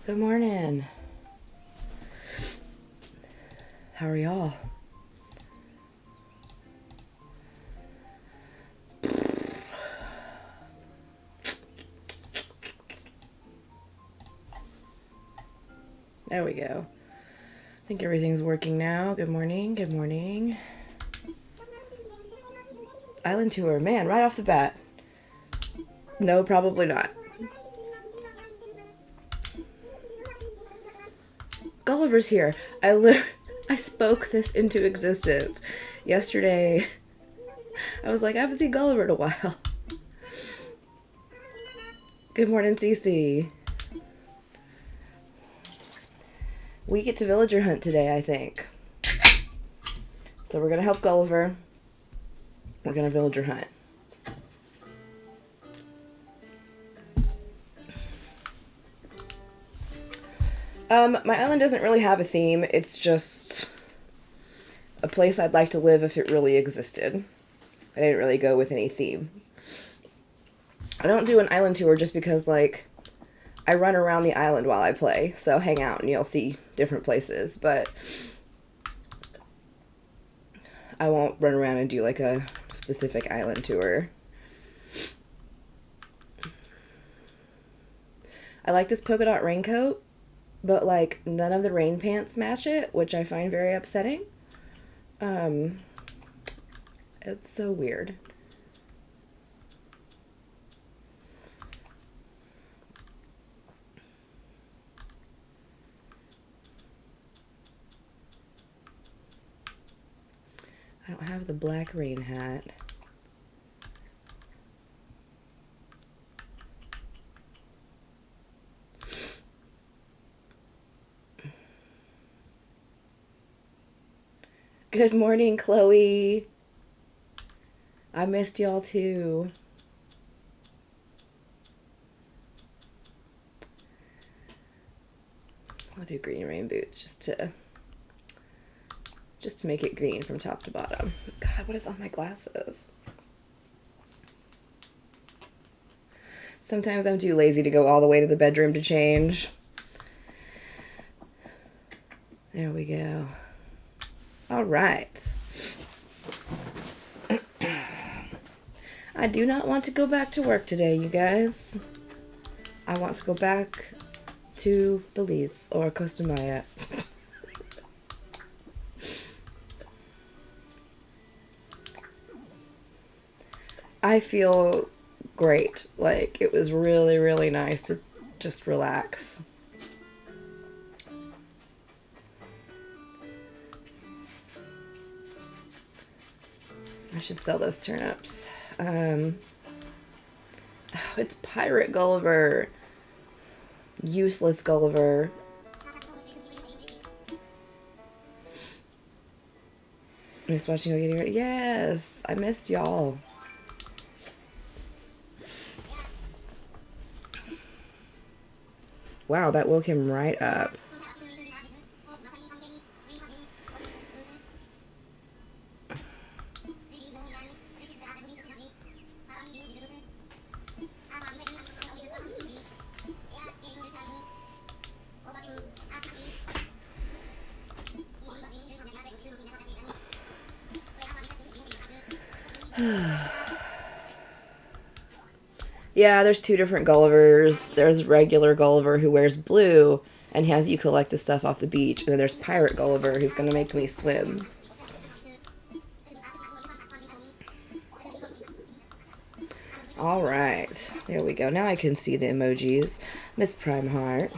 Good morning. How are y'all? There we go. I think everything's working now. Good morning. Good morning. Island tour. Man, right off the bat. No, probably not. Gulliver's here. I spoke this into existence. Yesterday, I was like, I haven't seen Gulliver in a while. Good morning, Cece. We get to villager hunt today, I think. So we're going to help Gulliver. We're going to villager hunt. My island doesn't really have a theme. It's just a place I'd like to live if it really existed. I didn't really go with any theme. I don't do an island tour just because, like, I run around the island while I play. So hang out and you'll see different places. But I won't run around and do, like, a specific island tour. I like this polka dot raincoat. But, like, none of the rain pants match it, which I find very upsetting. It's so weird. I don't have the black rain hat. Good morning, Chloe. I missed y'all too. I'll do green rain boots just to make it green from top to bottom. God, what is on my glasses? Sometimes I'm too lazy to go all the way to the bedroom to change. There we go. All right. I do not want to go back to work today, you guys. I want to go back to Belize or Costa Maya. I feel great. Like, it was really, really nice to just relax. I should sell those turnips. It's Pirate Gulliver. Useless Gulliver. I'm just watching you getting ready. Yes, I missed y'all. Wow, that woke him right up. Yeah, there's two different Gullivers. There's regular Gulliver who wears blue and has you collect the stuff off the beach. And then there's Pirate Gulliver who's going to make me swim. All right. There we go. Now I can see the emojis. Miss Prime Heart.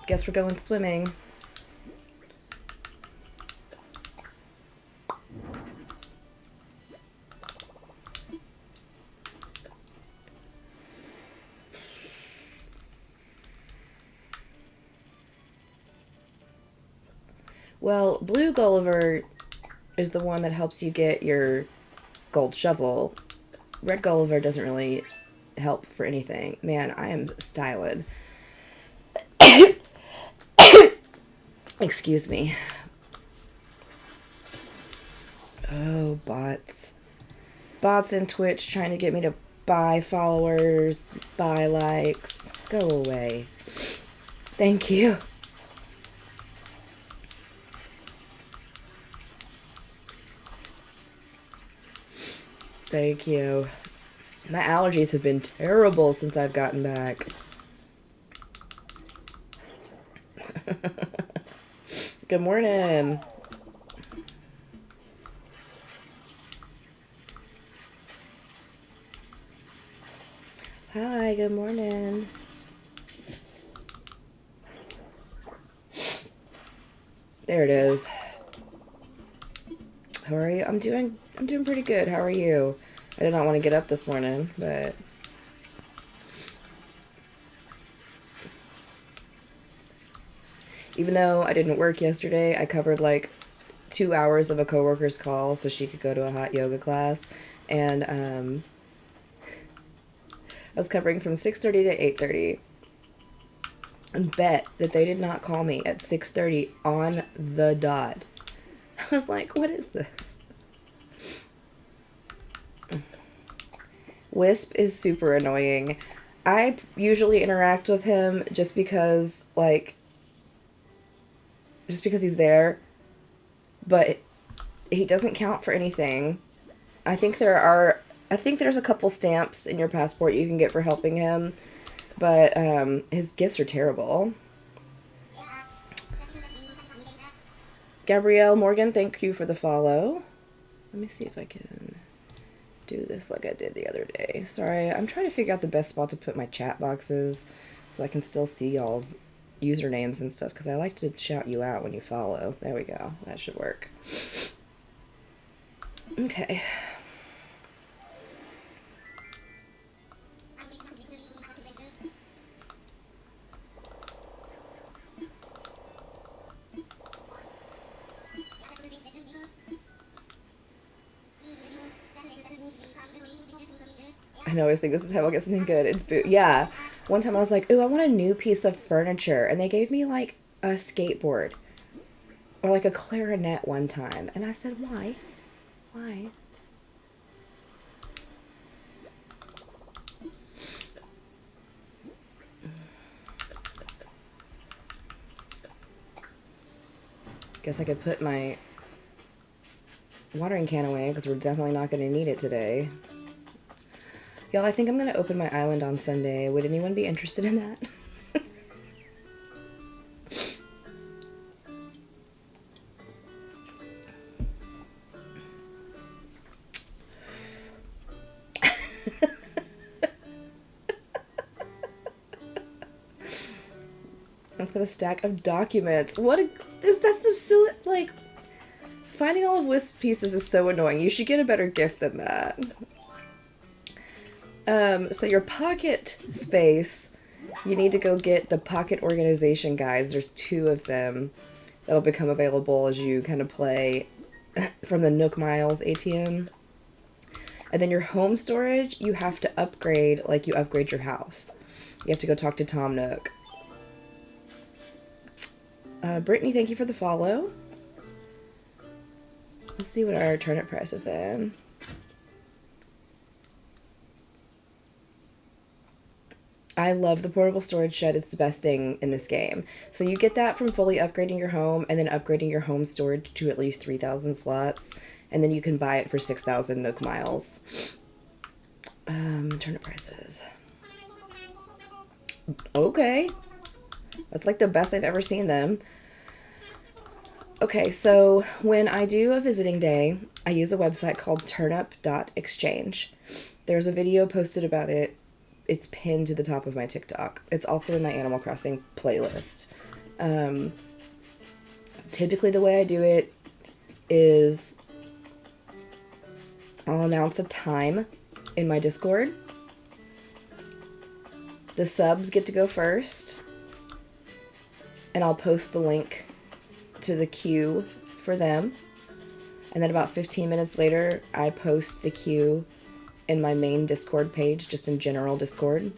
Guess we're going swimming. Well, Blue Gulliver is the one that helps you get your gold shovel. Red Gulliver doesn't really help for anything. Man, I am styling. Excuse me. Oh, bots. Bots in Twitch trying to get me to buy followers, buy likes. Go away. Thank you. Thank you. My allergies have been terrible since I've gotten back. Good morning. Hi, good morning. There it is. How are you? I'm doing pretty good. How are you? I did not want to get up this morning, but even though I didn't work yesterday, I covered like 2 hours of a coworker's call so she could go to a hot yoga class, and I was covering from 6:30 to 8:30. And bet that they did not call me at 6:30 on the dot. I was like, what is this? Wisp is super annoying. I usually interact with him just because he's there, but he doesn't count for anything. I think there's a couple stamps in your passport you can get for helping him, but his gifts are terrible. Gabrielle Morgan, thank you for the follow. Let me see if I can do this like I did the other day. Sorry, I'm trying to figure out the best spot to put my chat boxes so I can still see y'all's usernames and stuff, because I like to shout you out when you follow. There we go. That should work. Okay. I always think this is how I'll get something good. It's yeah. One time I was like, ooh, I want a new piece of furniture. And they gave me like a skateboard. Or like a clarinet one time. And I said, why? Why? Guess I could put my watering can away because we're definitely not going to need it today. Y'all, I think I'm going to open my island on Sunday. Would anyone be interested in that? It's got a stack of documents. That's the silly, like, finding all of Wisp pieces is so annoying. You should get a better gift than that. So your pocket space, you need to go get the pocket organization guides. There's 2 of them that'll become available as you kind of play from the Nook Miles ATM. And then your home storage, you have to upgrade like you upgrade your house. You have to go talk to Tom Nook. Brittany, thank you for the follow. Let's see what our turnip price is in. I love the portable storage shed. It's the best thing in this game. So you get that from fully upgrading your home and then upgrading your home storage to at least 3,000 slots. And then you can buy it for 6,000 Nook Miles. Turnip prices. Okay. That's like the best I've ever seen them. Okay, so when I do a visiting day, I use a website called turnip.exchange. There's a video posted about it. It's pinned to the top of my TikTok. It's also in my Animal Crossing playlist. Typically the way I do it is I'll announce a time in my Discord. The subs get to go first. And I'll post the link to the queue for them. And then about 15 minutes later, I post the queue in my main Discord page, just in general Discord.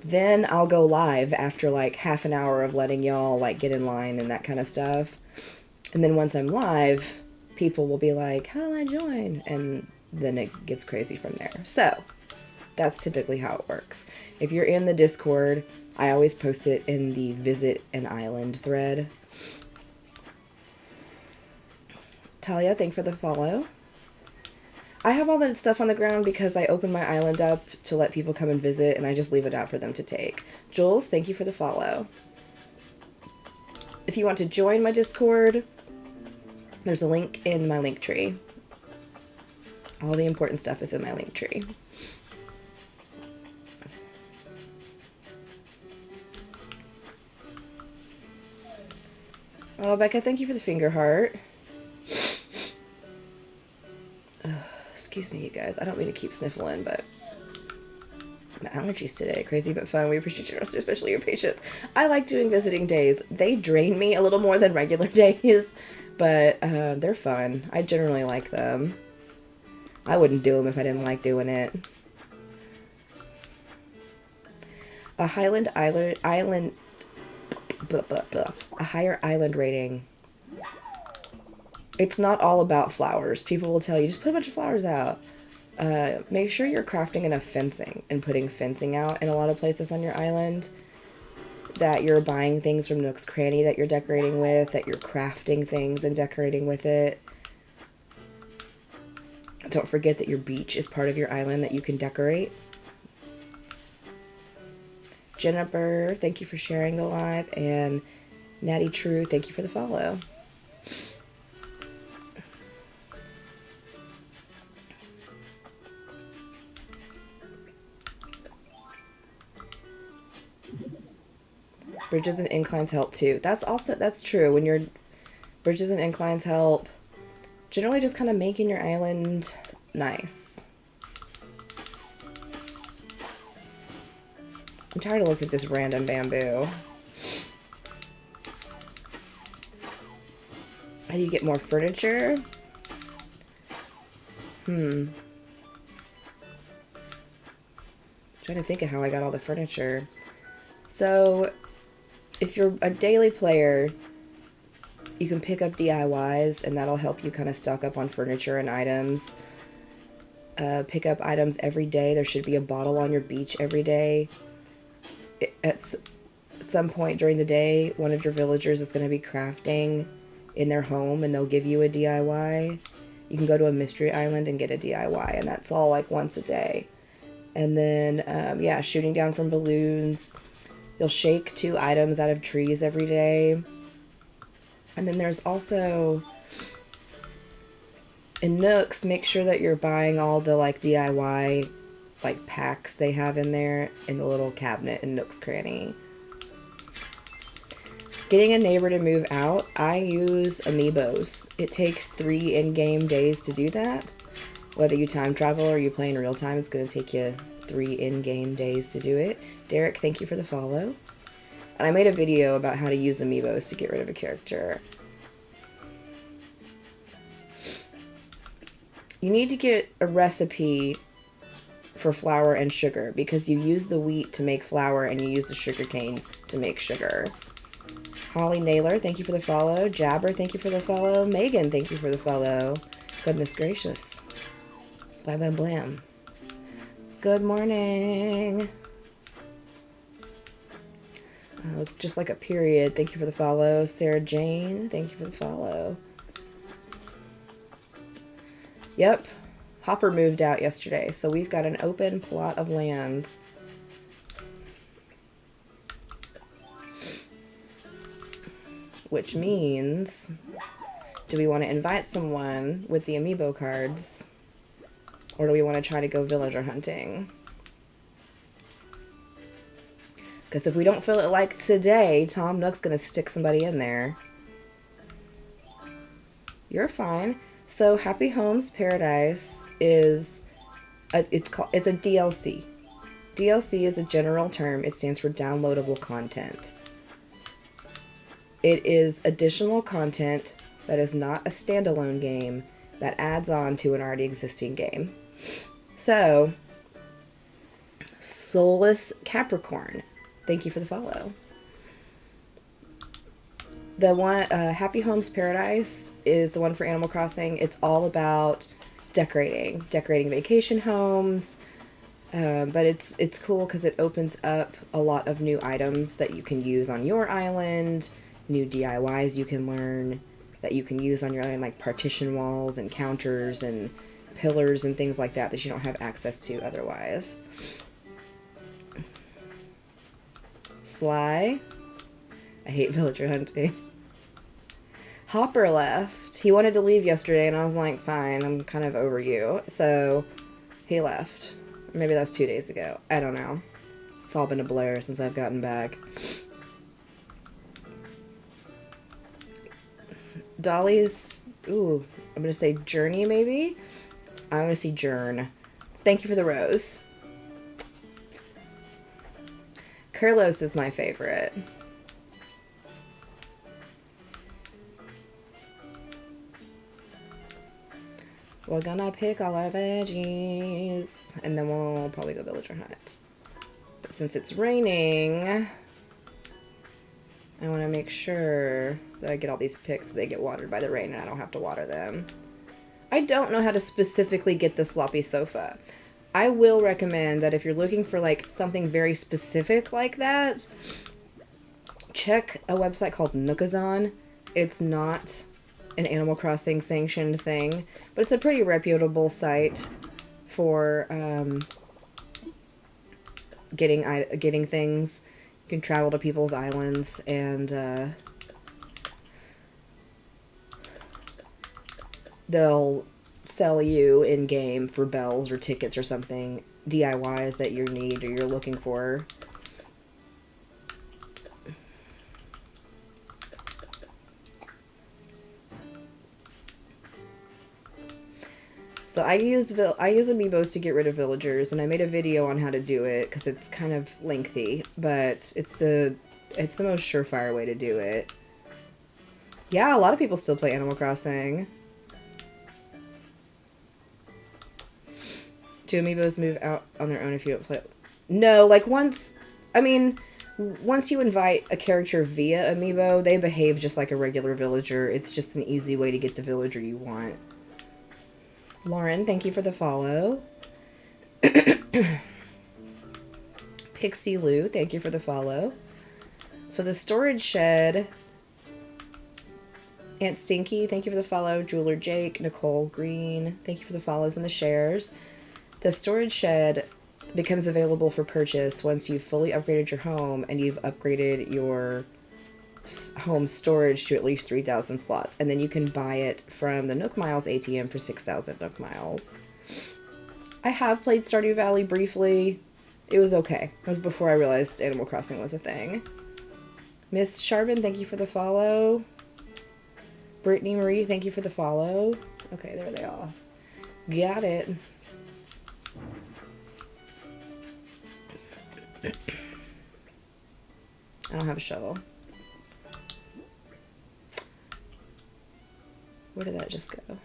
Then I'll go live after like half an hour of letting y'all like get in line and that kind of stuff. And then once I'm live, people will be like, how do I join? And then it gets crazy from there. So that's typically how it works. If you're in the Discord, I always post it in the Visit an Island thread. Talia, thanks for the follow. I have all that stuff on the ground because I open my island up to let people come and visit, and I just leave it out for them to take. Jules, thank you for the follow. If you want to join my Discord, there's a link in my link tree. All the important stuff is in my link tree. Oh, Becca, thank you for the finger heart. Excuse me, you guys. I don't mean to keep sniffling, but my allergies today. Crazy but fun. We appreciate your, especially your patience. I like doing visiting days. They drain me a little more than regular days, but they're fun. I generally like them. I wouldn't do them if I didn't like doing it. A Highland Island, a higher island rating. It's not all about flowers. People will tell you, just put a bunch of flowers out. Make sure you're crafting enough fencing and putting fencing out in a lot of places on your island. That you're buying things from Nook's Cranny that you're decorating with, that you're crafting things and decorating with it. Don't forget that your beach is part of your island that you can decorate. Jennifer, thank you for sharing the live. And Natty True, thank you for the follow. Bridges and inclines help too. That's true. When your bridges and inclines help, generally just kind of making your island nice. I'm tired of looking at this random bamboo. How do you get more furniture? Trying to think of how I got all the furniture. So, if you're a daily player, you can pick up DIYs, and that'll help you kind of stock up on furniture and items. Pick up items every day. There should be a bottle on your beach every day. At some point during the day, one of your villagers is going to be crafting in their home, and they'll give you a DIY. You can go to a mystery island and get a DIY, and that's all like once a day. And then, yeah, shooting down from balloons. You'll shake 2 items out of trees every day. And then there's also, in Nooks, make sure that you're buying all the like DIY like packs they have in there in the little cabinet in Nook's Cranny. Getting a neighbor to move out, I use amiibos. It takes 3 in-game days to do that. Whether you time travel or you play in real time, it's going to take you 3 in-game days to do it. Derek, thank you for the follow. And I made a video about how to use amiibos to get rid of a character. You need to get a recipe for flour and sugar because you use the wheat to make flour and you use the sugar cane to make sugar. Holly Naylor, thank you for the follow. Jabber, thank you for the follow. Megan, thank you for the follow. Goodness gracious. Blam, blam, blam. Good morning. Looks just like a period. Thank you for the follow. Sarah Jane, thank you for the follow. Yep. Hopper moved out yesterday, so we've got an open plot of land. Which means, do we want to invite someone with the amiibo cards? Or do we want to try to go villager hunting? Because if we don't feel it like today, Tom Nook's going to stick somebody in there. You're fine. So Happy Homes Paradise is it's a DLC. DLC is a general term. It stands for downloadable content. It is additional content that is not a standalone game that adds on to an already existing game. So Soulless Capricorn, thank you for the follow. The one, Happy Homes Paradise, is the one for Animal Crossing. It's all about decorating vacation homes. But it's cool because it opens up a lot of new items that you can use on your island, new DIYs you can learn that you can use on your island, like partition walls and counters and pillars and things like that you don't have access to otherwise. Sly. I hate villager hunting. Hopper left. He wanted to leave yesterday, and I was like, fine, I'm kind of over you. So he left. Maybe that was 2 days ago. I don't know. It's all been a blur since I've gotten back. Dolly's... Ooh, I'm going to say Journey, maybe? I'm going to see Jern. Thank you for the rose. Carlos is my favorite. We're gonna pick all our veggies, and then we'll probably go villager hunt. But since it's raining, I want to make sure that I get all these picks so they get watered by the rain and I don't have to water them. I don't know how to specifically get the sloppy sofa. I will recommend that if you're looking for like something very specific like that, check a website called Nookazon. It's not an Animal Crossing sanctioned thing, but it's a pretty reputable site for getting things. You can travel to people's islands and they'll sell you in game for bells or tickets or something, DIYs that you need or you're looking for. So I use amiibos to get rid of villagers, and I made a video on how to do it because it's kind of lengthy, but it's the most surefire way to do it. Yeah, a lot of people still play Animal Crossing. Do amiibos move out on their own if you don't play? No, like once you invite a character via amiibo, they behave just like a regular villager. It's just an easy way to get the villager you want. Lauren, thank you for the follow. Pixie Lou, thank you for the follow. So the storage shed. Aunt Stinky, thank you for the follow. Jeweler Jake, Nicole Green, thank you for the follows and the shares. The storage shed becomes available for purchase once you've fully upgraded your home and you've upgraded your home storage to at least 3,000 slots, and then you can buy it from the Nook Miles ATM for 6,000 Nook Miles. I have played Stardew Valley briefly. It was okay. It was before I realized Animal Crossing was a thing. Miss Charbon, thank you for the follow. Brittany Marie, thank you for the follow. Okay, there they are. Got it. I don't have a shovel. Where did that just go?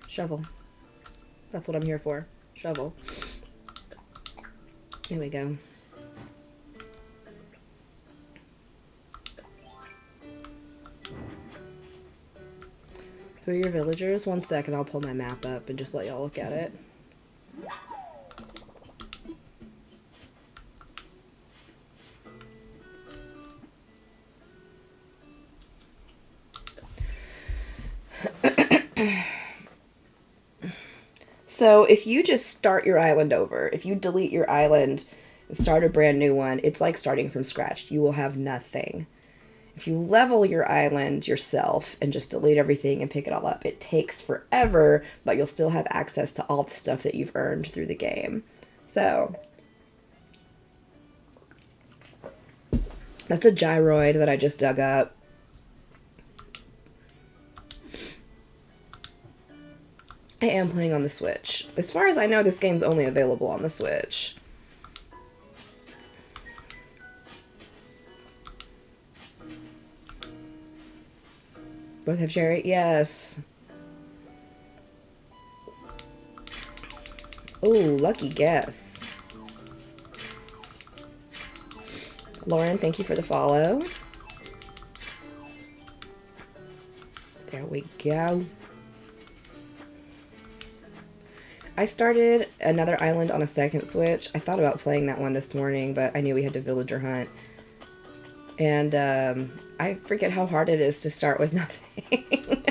Shovel. That's what I'm here for. Shovel. Here we go. Who are your villagers? 1 second, I'll pull my map up and just let y'all look at it. So if you just start your island over, if you delete your island and start a brand new one, it's like starting from scratch. You will have nothing. If you level your island yourself and just delete everything and pick it all up, it takes forever, but you'll still have access to all the stuff that you've earned through the game. So that's a gyroid that I just dug up. I am playing on the Switch. As far as I know, this game's only available on the Switch. Both have cherry? Yes. Oh, lucky guess. Lauren, thank you for the follow. There we go. I started another island on a second Switch. I thought about playing that one this morning, but I knew we had to villager hunt. And I forget how hard it is to start with nothing.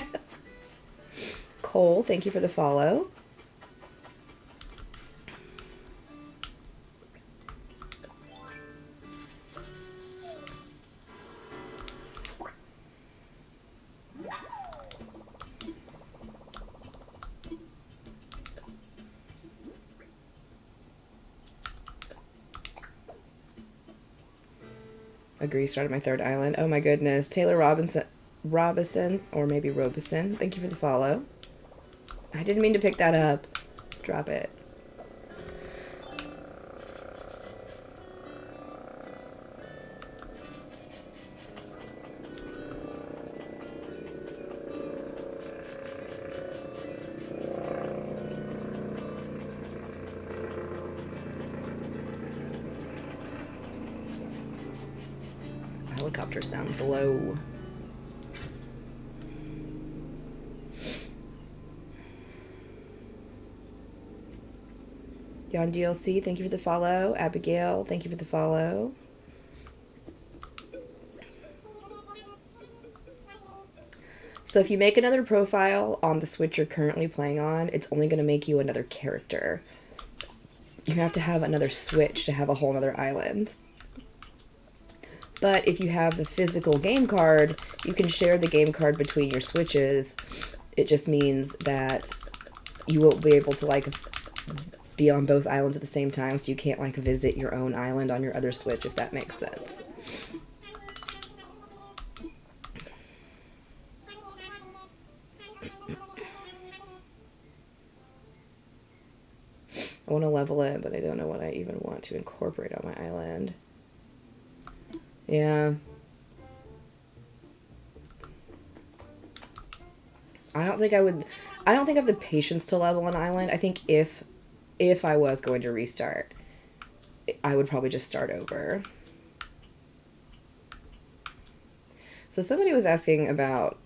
Cole, thank you for the follow. Agree, started my third island. Oh my goodness. Taylor Robinson, or maybe Robeson, thank you for the follow. I didn't mean to pick that up. Drop it. Helicopter sounds low. Yon DLC, thank you for the follow. Abigail, thank you for the follow. So if you make another profile on the Switch you're currently playing on, it's only going to make you another character. You have to have another Switch to have a whole other island. But if you have the physical game card, you can share the game card between your Switches. It just means that you won't be able to, like, be on both islands at the same time, so you can't, like, visit your own island on your other Switch, if that makes sense. I want to level it, but I don't know what I even want to incorporate on my island. Yeah. I don't think I have the patience to level an island. I think if I was going to restart, I would probably just start over. So somebody was asking about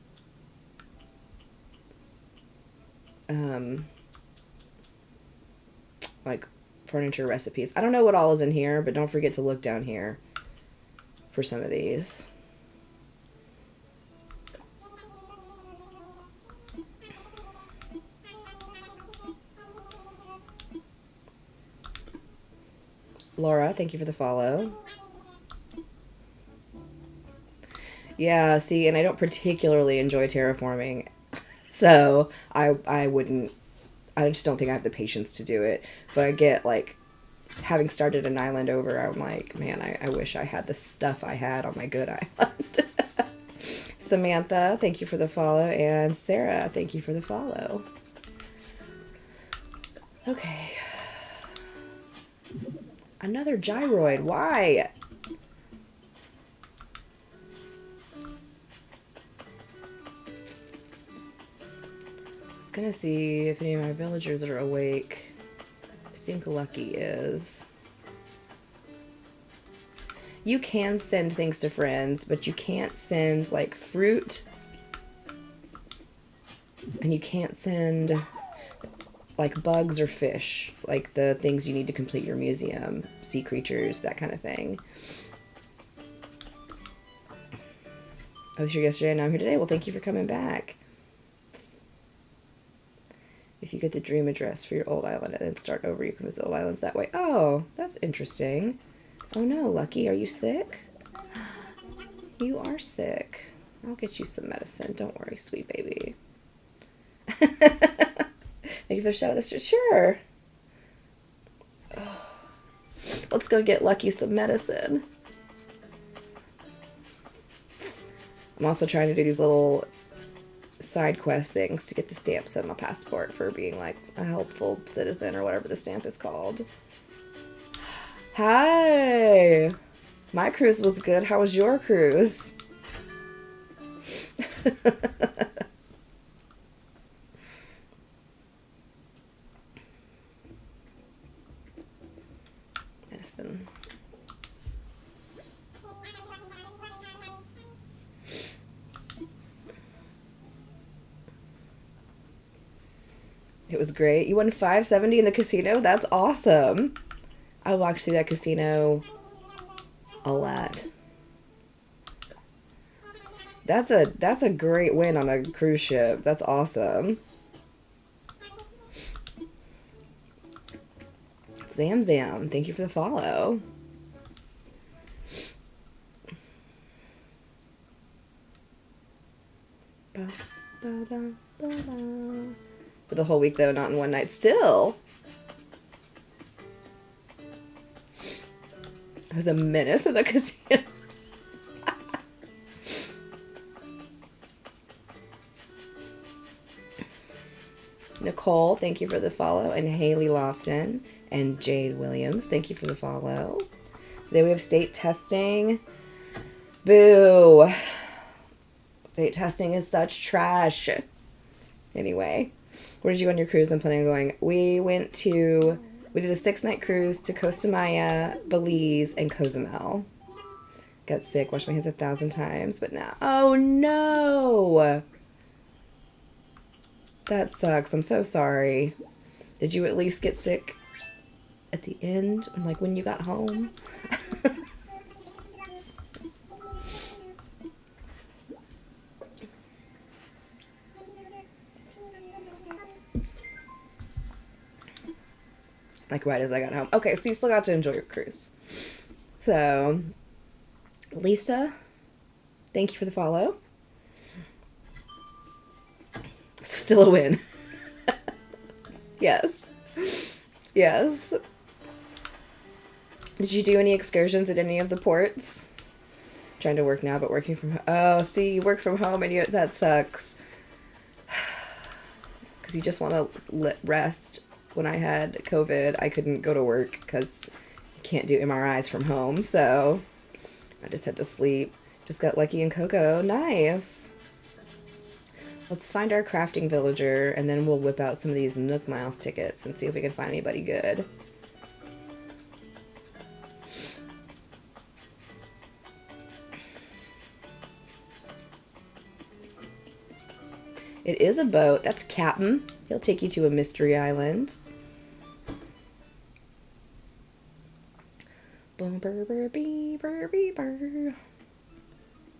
like furniture recipes. I don't know what all is in here, but don't forget to look down here for some of these. Laura, thank you for the follow. Yeah, see, and I don't particularly enjoy terraforming, so I just don't think I have the patience to do it. But I get, like, having started an island over, I'm like, man, I wish I had the stuff I had on my good island. Samantha, thank you for the follow, and Sarah, thank you for the follow. Okay. Another gyroid. Why? I was gonna see if any of my villagers are awake. I think Lucky is. You can send things to friends, but you can't send, like, fruit. And you can't send, like, bugs or fish, like the things you need to complete your museum, sea creatures, that kind of thing. I was here yesterday and now I'm here today. Well, thank you for coming back. If you get the dream address for your old island and then start over, you can visit old islands that way. Oh, that's interesting. Oh no, Lucky, are you sick? You are sick. I'll get you some medicine. Don't worry, sweet baby. Thank you for the shout out this. Sure. Oh. Let's go get Lucky some medicine. I'm also trying to do these little side quest things to get the stamps on my passport for being, like, a helpful citizen or whatever the stamp is called. Hi! My cruise was good. How was your cruise? Medicine. It was great. You won 570 in the casino? That's awesome. I walked through that casino a lot. That's a great win on a cruise ship. That's awesome. Zam Zam, thank you for the follow. Ba, ba, ba, ba, ba. For the whole week though, not in one night. Still. I was a menace in the casino. Nicole, thank you for the follow. And Haley Lofton and Jade Williams, thank you for the follow. Today we have state testing. Boo. State testing is such trash. Anyway, where did you go on your cruise? I'm planning on going. We did a 6-night cruise to Costa Maya, Belize, and Cozumel. Got sick, washed my hands 1,000 times, but now, oh no! That sucks. I'm so sorry. Did you at least get sick at the end? Like when you got home? Like right as I got home. Okay, so you still got to enjoy your cruise. So, Lisa, thank you for the follow. Still a win. Yes. Yes. Did you do any excursions at any of the ports? Trying to work now, but working from home. Oh, see, you work from home and that sucks. Because you just want to rest. When I had COVID, I couldn't go to work because you can't do MRIs from home. So I just had to sleep. Just got lucky in Coco. Nice. Let's find our crafting villager, and then we'll whip out some of these Nook Miles tickets and see if we can find anybody good. It is a boat. That's Captain. He'll take you to a mystery island.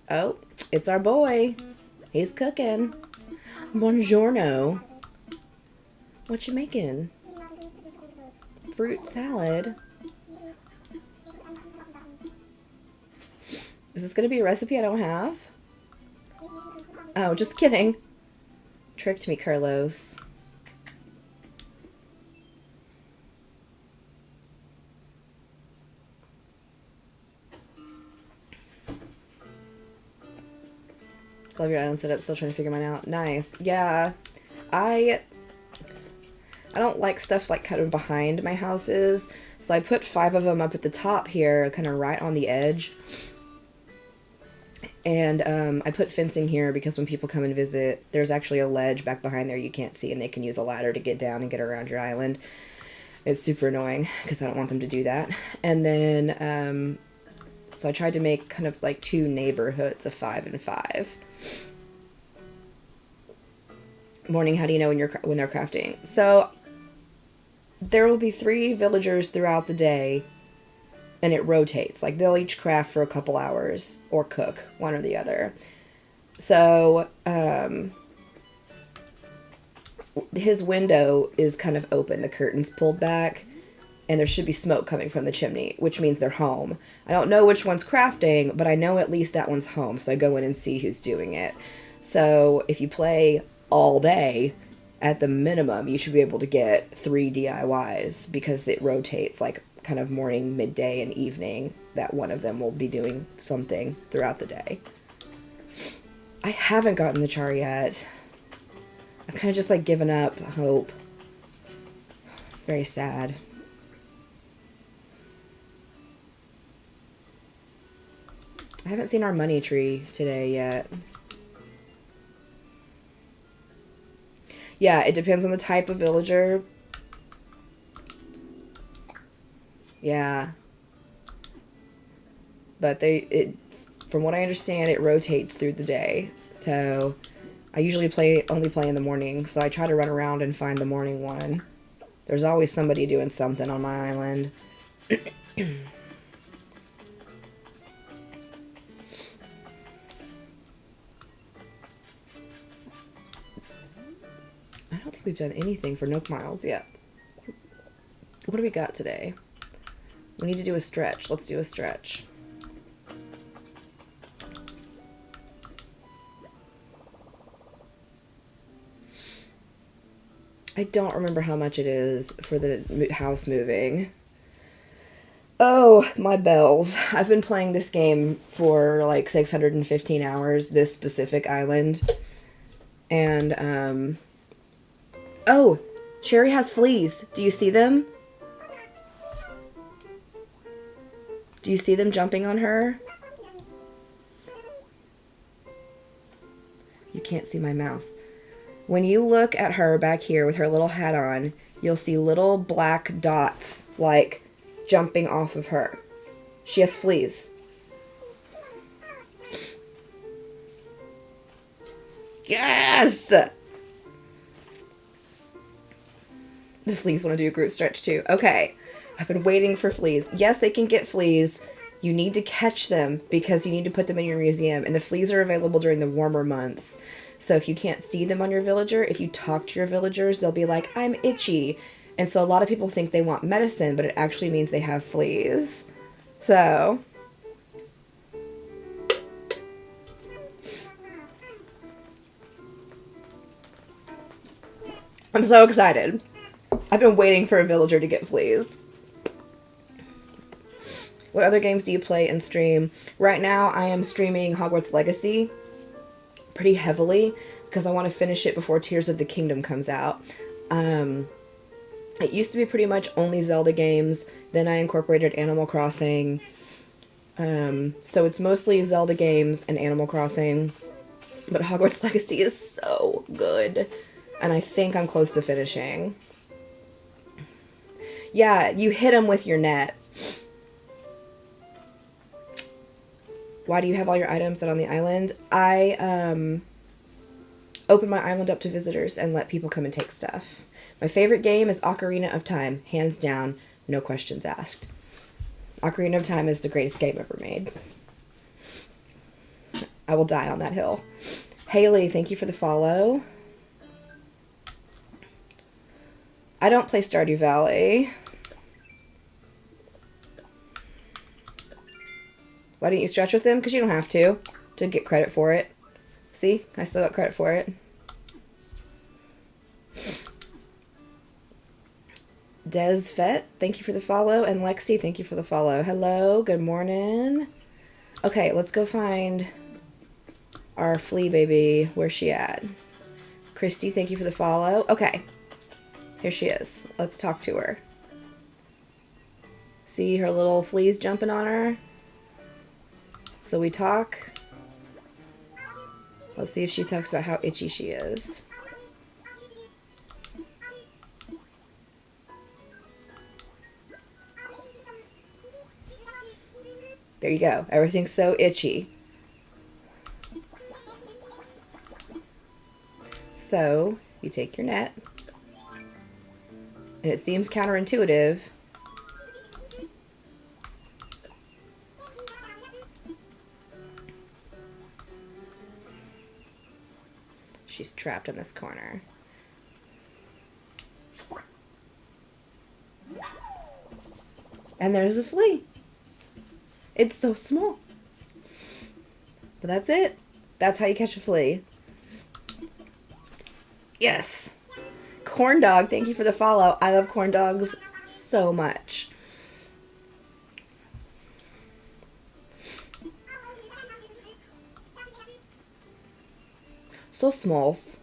Oh, it's our boy. He's cooking. Buongiorno. What you making? Fruit salad. Is this going to be a recipe I don't have? Oh, just kidding. Tricked me, Carlos. Love your island setup. Still trying to figure mine out. Nice. Yeah. I don't like stuff like kind of behind my houses. So I put 5 of them up at the top here, kind of right on the edge. And I put fencing here because when people come and visit, there's actually a ledge back behind there you can't see, and they can use a ladder to get down and get around your island. It's super annoying because I don't want them to do that. And then, so I tried to make kind of like 2 neighborhoods of 5 and 5. Morning, how do you know when they're crafting? So there will be 3 villagers throughout the day. And it rotates. Like, they'll each craft for a couple hours. Or cook. One or the other. So, his window is kind of open. The curtain's pulled back. And there should be smoke coming from the chimney. Which means they're home. I don't know which one's crafting. But I know at least that one's home. So I go in and see who's doing it. So, if you play all day, at the minimum, you should be able to get 3 DIYs. Because it rotates, like, kind of morning, midday, and evening, that one of them will be doing something throughout the day. I haven't gotten the char yet. I've kind of just like given up hope. Very sad. I haven't seen our money tree today yet. Yeah, it depends on the type of villager. Yeah. But from what I understand, it rotates through the day. So I usually only play in the morning, so I try to run around and find the morning one. There's always somebody doing something on my island. I don't think we've done anything for Nook Miles yet. What do we got today? We need to do a stretch. Let's do a stretch. I don't remember how much it is for the house moving. Oh, my bells. I've been playing this game for like 615 hours, this specific island. And, oh, Sherry has fleas. Do you see them? Do you see them jumping on her? You can't see my mouse. When you look at her back here with her little hat on, you'll see little black dots, like, jumping off of her. She has fleas. Yes! The fleas want to do a group stretch too. Okay. I've been waiting for fleas. Yes, they can get fleas. You need to catch them because you need to put them in your museum. And the fleas are available during the warmer months. So if you can't see them on your villager, if you talk to your villagers, they'll be like, I'm itchy. And so a lot of people think they want medicine, but it actually means they have fleas. So I'm so excited. I've been waiting for a villager to get fleas. What other games do you play and stream? Right now, I am streaming Hogwarts Legacy pretty heavily because I want to finish it before Tears of the Kingdom comes out. It used to be pretty much only Zelda games. Then I incorporated Animal Crossing. So it's mostly Zelda games and Animal Crossing. But Hogwarts Legacy is so good. And I think I'm close to finishing. Yeah, you hit them with your net. Why do you have all your items out on the island? I open my island up to visitors and let people come and take stuff. My favorite game is Ocarina of Time. Hands down, no questions asked. Ocarina of Time is the greatest game ever made. I will die on that hill. Haley, thank you for the follow. I don't play Stardew Valley. Why didn't you stretch with him? Because you don't have to get credit for it. See? I still got credit for it. Des Fett, thank you for the follow. And Lexi, thank you for the follow. Hello, good morning. Okay, let's go find our flea baby. Where's she at? Christy, thank you for the follow. Okay, here she is. Let's talk to her. See her little fleas jumping on her? So we talk. Let's see if she talks about how itchy she is. There you go. Everything's so itchy. So you take your net. And it seems counterintuitive. She's trapped in this corner. And there's a flea. It's so small. But that's it. That's how you catch a flea. Yes. Corn dog, thank you for the follow. I love corn dogs so much. So smalls.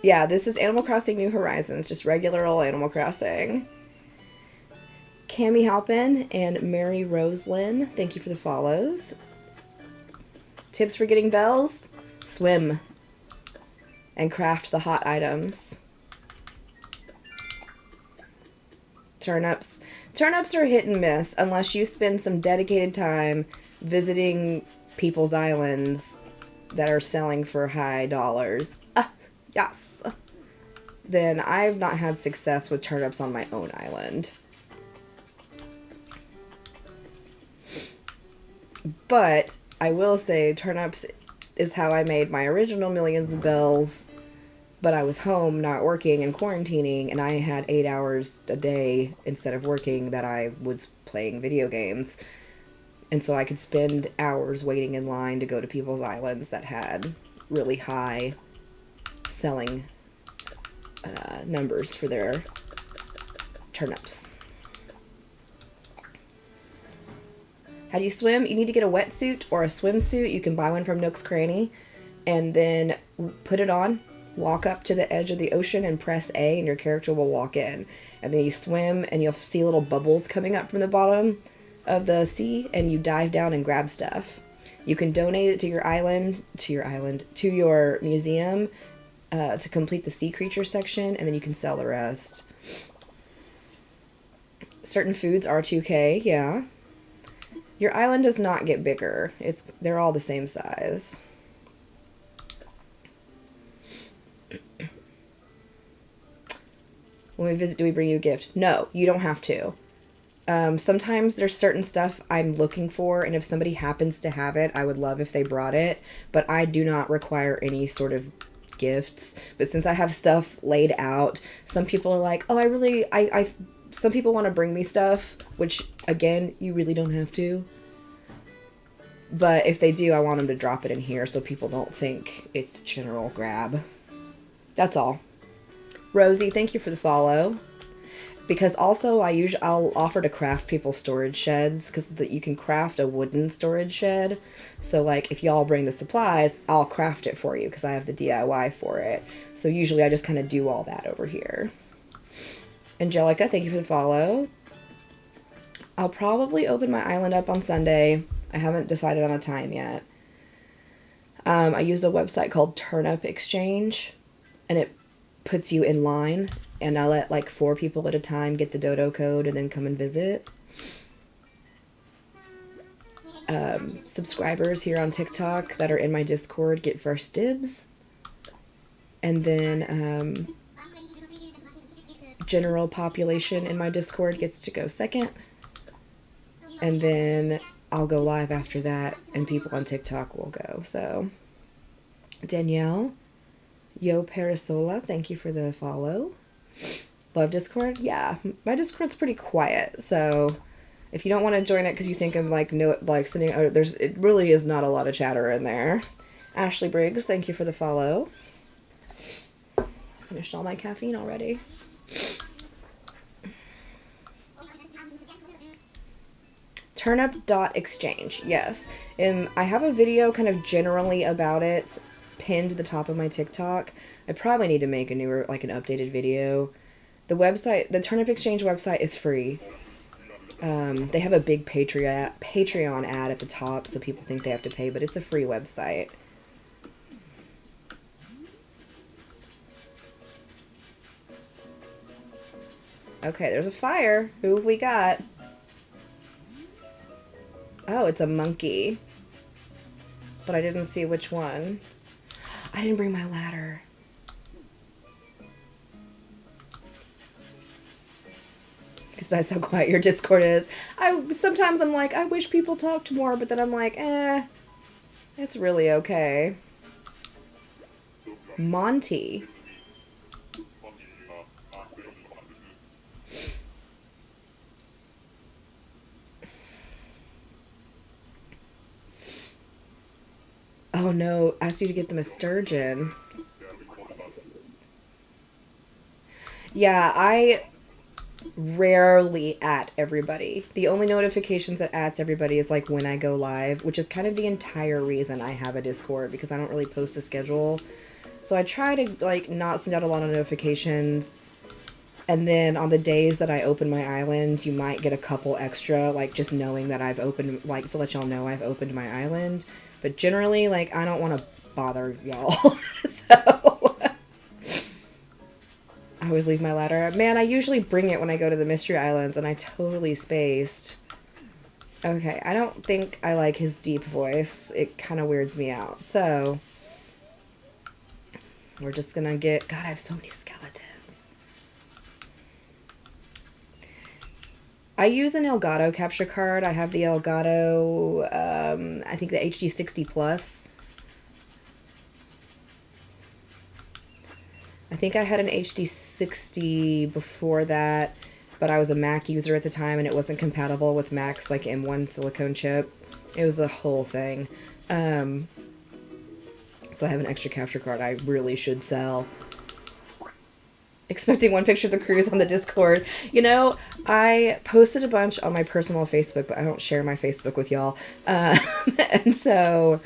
Yeah, this is Animal Crossing New Horizons. Just regular old Animal Crossing. Cami Halpin and Mary Roselyn, thank you for the follows. Tips for getting bells? Swim. and craft the hot items. Turnips. Turnips are hit and miss unless you spend some dedicated time visiting people's islands that are selling for high dollars. Yes. Then I've not had success with turnips on my own island. But I will say turnips is how I made my original Millions of Bells, but I was home not working and quarantining, and I had 8 hours a day instead of working that I was playing video games. And so I could spend hours waiting in line to go to people's islands that had really high selling numbers for their turnips. How do you swim? You need to get a wetsuit or a swimsuit. You can buy one from Nook's Cranny and then put it on, walk up to the edge of the ocean and press A and your character will walk in. And then you swim and you'll see little bubbles coming up from the bottom of the sea and you dive down and grab stuff. You can donate it to your island, to your museum to complete the sea creature section, and then you can sell the rest. Certain foods are 2K, yeah. Your island does not get bigger. They're all the same size. When we visit, do we bring you a gift? No, you don't have to. Sometimes there's certain stuff I'm looking for, and if somebody happens to have it, I would love if they brought it, but I do not require any sort of gifts. But since I have stuff laid out, some people are like, oh, some people want to bring me stuff, which, again, you really don't have to. But if they do, I want them to drop it in here so people don't think it's general grab. That's all. Rosie, thank you for the follow. Because also, I'll offer to craft people storage sheds, because you can craft a wooden storage shed. So, like, if y'all bring the supplies, I'll craft it for you, because I have the DIY for it. So usually I just kind of do all that over here. Angelica, thank you for the follow. I'll probably open my island up on Sunday. I haven't decided on a time yet. I use a website called Turnip Exchange, and it puts you in line, and I let like 4 people at a time get the dodo code and then come and visit. Subscribers here on TikTok that are in my Discord get first dibs, and then general population in my Discord gets to go second, and then I'll go live after that, and people on TikTok will go. So, Danielle, Yo Parasola, thank you for the follow. Love Discord? Yeah, my Discord's pretty quiet, so if you don't want to join it because you think I'm sitting, it really is not a lot of chatter in there. Ashley Briggs, thank you for the follow. Finished all my caffeine already. Turnip.exchange, yes. I have a video kind of generally about it pinned to the top of my TikTok. I probably need to make an updated video. The website, the Turnip Exchange website is free. They have a big Patreon ad at the top, so people think they have to pay, but it's a free website. Okay, there's a fire. Who have we got? Oh, it's a monkey. But I didn't see which one. I didn't bring my ladder. It's nice how quiet your Discord is. Sometimes I'm like, I wish people talked more, but then I'm like, it's really okay. Monty. Oh no, asked you to get them a sturgeon. Yeah, I rarely at everybody. The only notifications that adds everybody is like when I go live, which is kind of the entire reason I have a Discord, because I don't really post a schedule. So I try to not send out a lot of notifications. And then on the days that I open my island, you might get a couple extra, just knowing that I've opened, to let y'all know I've opened my island. But generally, I don't want to bother y'all. So I always leave my ladder. Man, I usually bring it when I go to the Mystery Islands, and I totally spaced. Okay, I don't think I like his deep voice. It kind of weirds me out. So, we're just gonna get... God, I have so many skeletons. I use an Elgato capture card. I have the Elgato, I think the HD60 Plus. I think I had an HD60 before that, but I was a Mac user at the time and it wasn't compatible with Mac's like M1 silicone chip. It was a whole thing. So I have an extra capture card I really should sell. Expecting one picture of the cruise on the Discord. You know, I posted a bunch on my personal Facebook, but I don't share my Facebook with y'all. And so,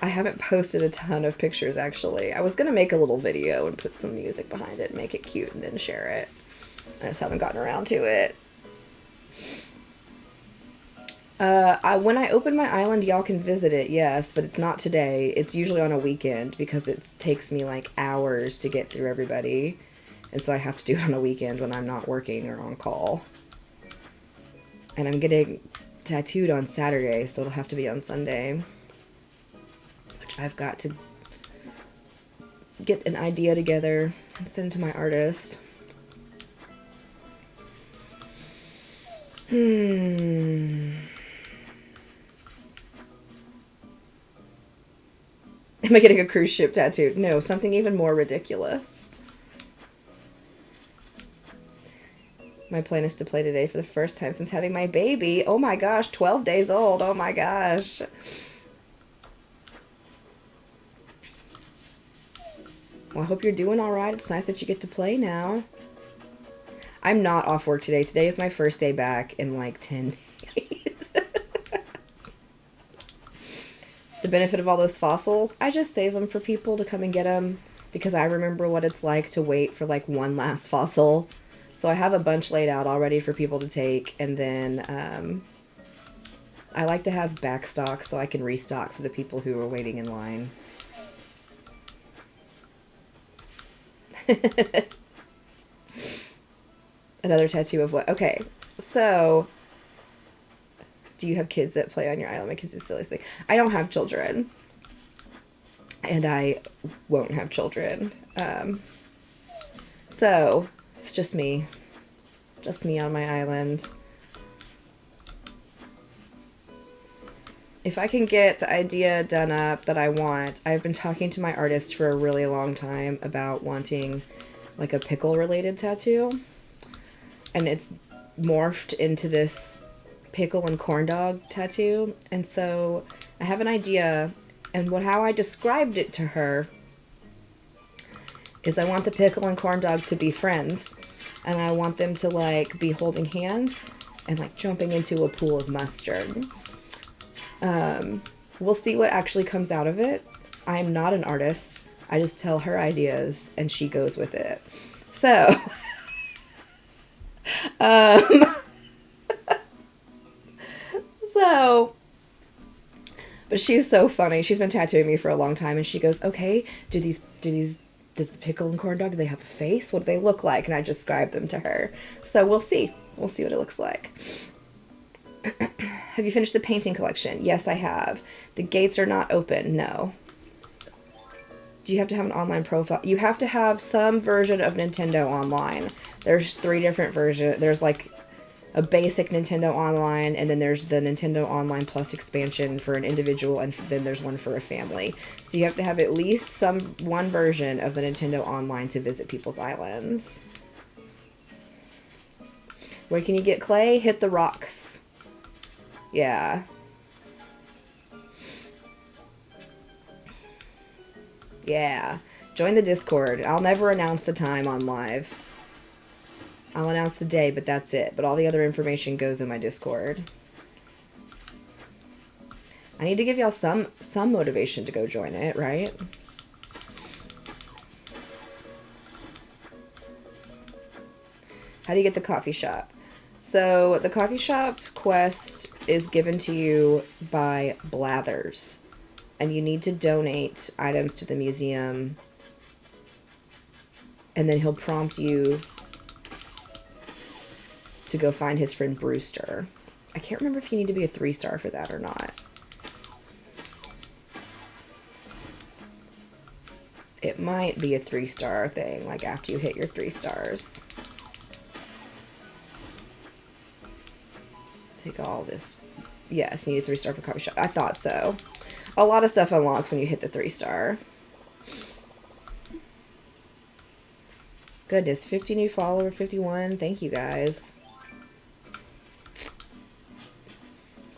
I haven't posted a ton of pictures, actually. I was going to make a little video and put some music behind it and make it cute and then share it. I just haven't gotten around to it. When I open my island, y'all can visit it, yes, but it's not today. It's usually on a weekend because it takes me like hours to get through everybody. And so I have to do it on a weekend when I'm not working or on call. And I'm getting tattooed on Saturday, so it'll have to be on Sunday. I've got to get an idea together and send to my artist. Am I getting a cruise ship tattooed? No, something even more ridiculous. My plan is to play today for the first time since having my baby. Oh my gosh, 12 days old. Oh my gosh. Well, I hope you're doing all right. It's nice that you get to play now. I'm not off work today. Today is my first day back in like 10 days. The benefit of all those fossils, I just save them for people to come and get them because I remember what it's like to wait for like one last fossil. So I have a bunch laid out already for people to take, and then I like to have back stock so I can restock for the people who are waiting in line. Another tattoo of what? Okay, so do you have kids that play on your island? My kids is silly. I don't have children, and I won't have children. So it's just me on my island. If I can get the idea done up that I want, I've been talking to my artist for a really long time about wanting like a pickle related tattoo. And it's morphed into this pickle and corn dog tattoo. And so I have an idea, and how I described it to her is I want the pickle and corn dog to be friends. And I want them to like be holding hands and like jumping into a pool of mustard. We'll see what actually comes out of it. I'm not an artist. I just tell her ideas and she goes with it. So, but she's so funny. She's been tattooing me for a long time and she goes, okay, does the pickle and corn dog, do they have a face? What do they look like? And I described them to her. So we'll see. We'll see what it looks like. Have you finished the painting collection? Yes, I have. The gates are not open. No. Do you have to have an online profile? You have to have some version of Nintendo Online. There's 3 different versions. There's like a basic Nintendo Online, and then there's the Nintendo Online Plus expansion for an individual, and then there's one for a family. So you have to have at least one version of the Nintendo Online to visit people's islands. Where can you get clay? Hit the rocks. Yeah. Yeah. Join the Discord. I'll never announce the time on live. I'll announce the day, but that's it. But all the other information goes in my Discord. I need to give y'all some motivation to go join it, right? How do you get the coffee shop? So the coffee shop quest is given to you by Blathers, and you need to donate items to the museum and then he'll prompt you to go find his friend Brewster. I can't remember if you need to be a 3-star for that or not. It might be a 3-star thing, like after you hit your 3 stars. Take all this. Yes, you need a 3-star for coffee shop. I thought so. A lot of stuff unlocks when you hit the 3-star. Goodness, 50 new follower, 51. Thank you guys.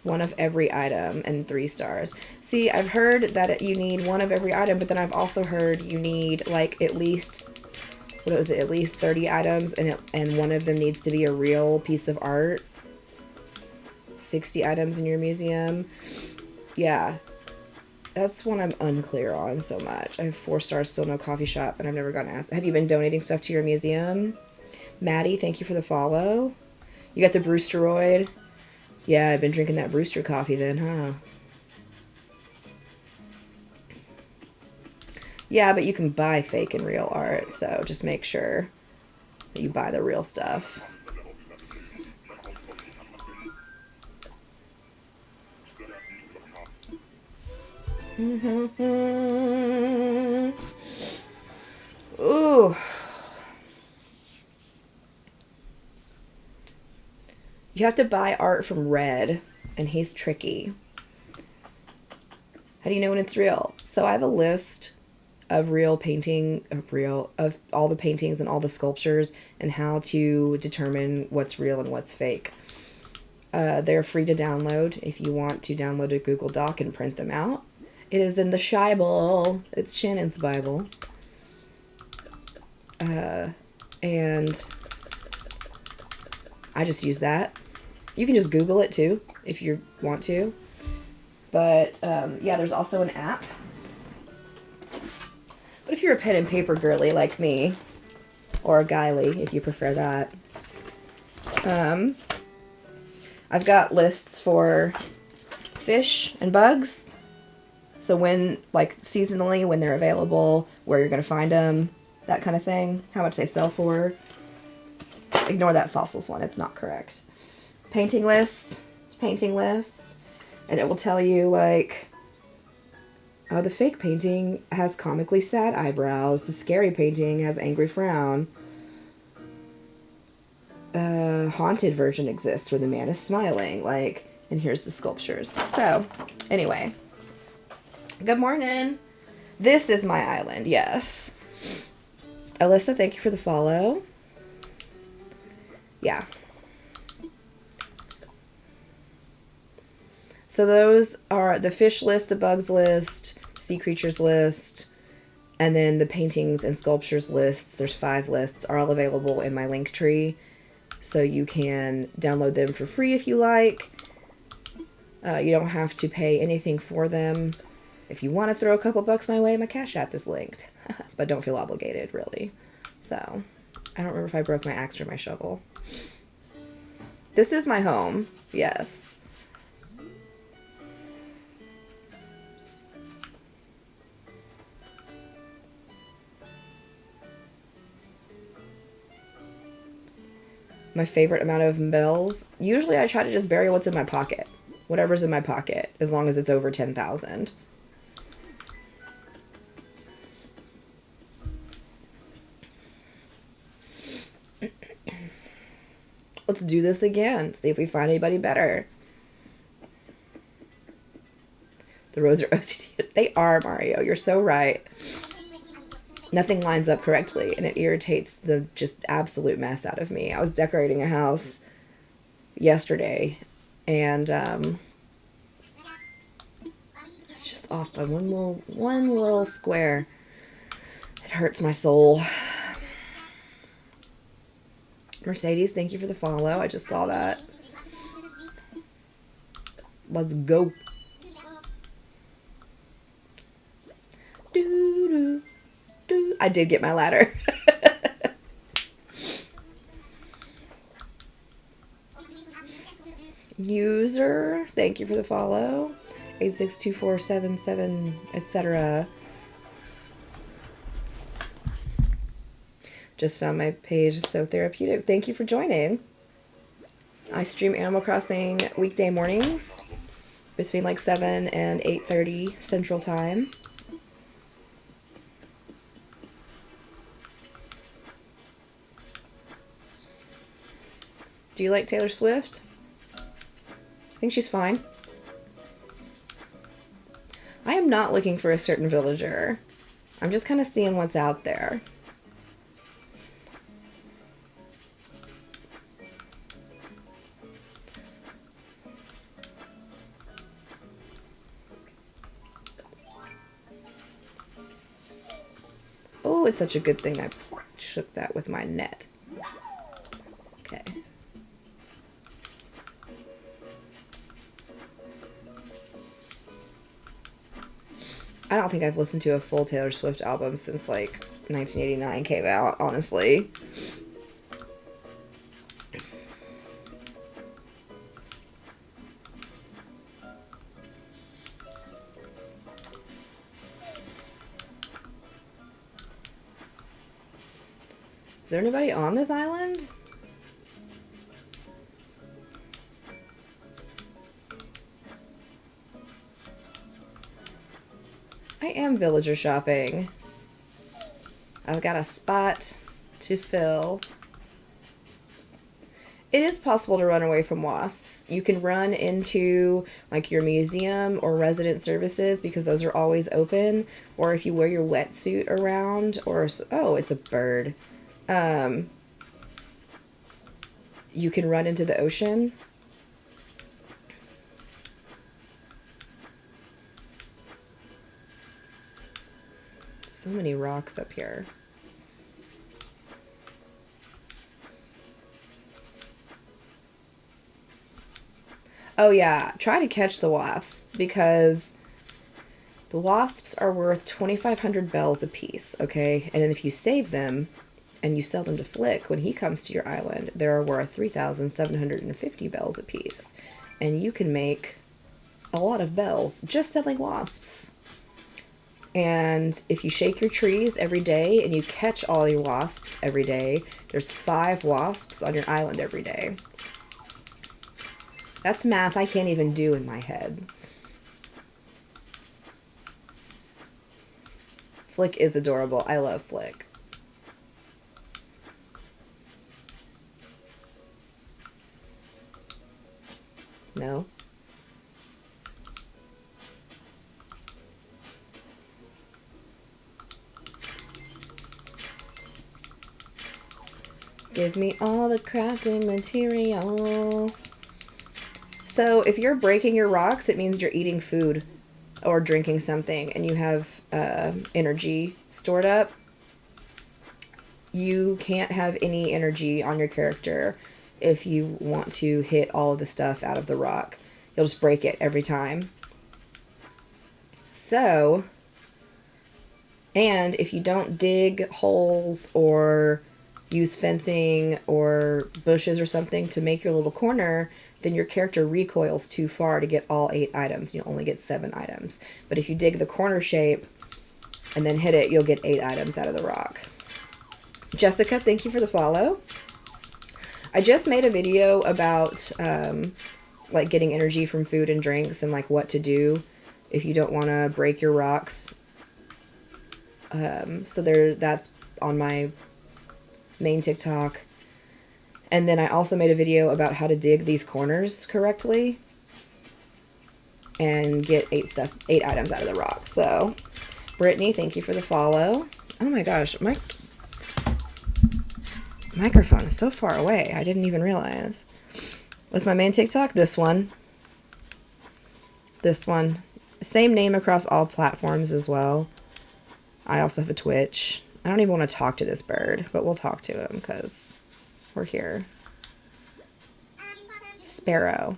One of every item and 3 stars. See, I've heard that you need one of every item, but then I've also heard you need like at least, what was it, at least 30 items, and one of them needs to be a real piece of art. 60 items in your museum. Yeah. That's one I'm unclear on so much. I have 4 stars, still no coffee shop, and I've never gotten asked. Have you been donating stuff to your museum? Maddie, thank you for the follow. You got the Brewsteroid? Yeah, I've been drinking that Brewster coffee then, huh? Yeah, but you can buy fake and real art, so just make sure that you buy the real stuff. Ooh. You have to buy art from Red, and he's tricky. How do you know when it's real? So I have a list of of all the paintings and all the sculptures and how to determine what's real and what's fake. They're free to download if you want to download a Google Doc and print them out. It is in the Shible. It's Shannon's Bible. And I just use that. You can just Google it too if you want to. But yeah, there's also an app. But if you're a pen and paper girly like me, or a guyly if you prefer that, I've got lists for fish and bugs. So when, like, seasonally, when they're available, where you're going to find them, that kind of thing, how much they sell for. Ignore that fossils one, it's not correct. Painting lists, and it will tell you, like, the fake painting has comically sad eyebrows, the scary painting has angry frown. Haunted version exists where the man is smiling, like, and here's the sculptures. So, anyway. Good morning. This is my island, yes. Alyssa, thank you for the follow. Yeah. So those are the fish list, the bugs list, sea creatures list, and then the paintings and sculptures lists. There's 5 lists, are all available in my link tree. So you can download them for free if you like. You don't have to pay anything for them. If you want to throw a couple bucks my way, my Cash App is linked. But don't feel obligated, really. So, I don't remember if I broke my axe or my shovel. This is my home. Yes. My favorite amount of bells? Usually I try to just bury what's in my pocket. Whatever's in my pocket, as long as it's over 10,000. Let's do this again. See if we find anybody better. The roads are OCD. They are, Mario. You're so right. Nothing lines up correctly, and it irritates the just absolute mess out of me. I was decorating a house yesterday, and it's just off by one little square. It hurts my soul. Mercedes, thank you for the follow. I just saw that. Let's go. Doo, doo, doo. I did get my ladder. User, thank you for the follow. 862477, etc. Just found my page. It's so therapeutic. Thank you for joining. I stream Animal Crossing weekday mornings between like 7 and 8:30 Central Time. Do you like Taylor Swift? I think she's fine. I am not looking for a certain villager. I'm just kind of seeing what's out there. Oh, it's such a good thing I shook that with my net. Okay. I don't think I've listened to a full Taylor Swift album since like 1989 came out, honestly. Is there anybody on this island? I am villager shopping. I've got a spot to fill. It is possible to run away from wasps. You can run into like your museum or resident services because those are always open. Or if you wear your wetsuit around, or oh, it's a bird. You can run into the ocean. So many rocks up here. Oh yeah, try to catch the wasps because the wasps are worth 2,500 bells a piece, okay? And then if you save them and you sell them to Flick when he comes to your island, they're worth 3,750 bells a piece. And you can make a lot of bells just selling wasps. And if you shake your trees every day and you catch all your wasps every day, there's 5 wasps on your island every day. That's math I can't even do in my head. Flick is adorable. I love Flick. No? Give me all the crafting materials. So if you're breaking your rocks, it means you're eating food or drinking something and you have energy stored up. You can't have any energy on your character if you want to hit all of the stuff out of the rock. You'll just break it every time. So, and if you don't dig holes or use fencing or bushes or something to make your little corner, then your character recoils too far to get all 8 items. You'll only get 7 items. But if you dig the corner shape and then hit it, you'll get 8 items out of the rock. Jessica, thank you for the follow. I just made a video about like getting energy from food and drinks and like what to do if you don't want to break your rocks. So that's on my main TikTok. And then I also made a video about how to dig these corners correctly and get 8 items out of the rock. So, Brittany, thank you for the follow. Oh my gosh, my microphone is so far away. I didn't even realize. What's my main TikTok? This one. This one. Same name across all platforms as well. I also have a Twitch. I don't even want to talk to this bird, but we'll talk to him because we're here. Sparrow.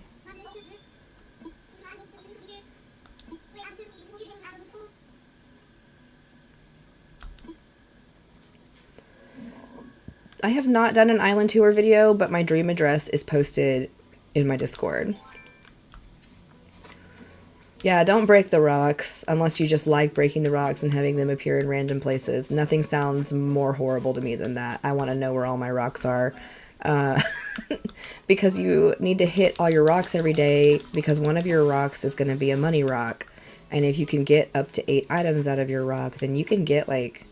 I have not done an island tour video, but my dream address is posted in my Discord. Yeah, don't break the rocks unless you just like breaking the rocks and having them appear in random places. Nothing sounds more horrible to me than that. I want to know where all my rocks are. Uh, because you need to hit all your rocks every day because one of your rocks is going to be a money rock. And if you can get up to 8 items out of your rock, then you can get like,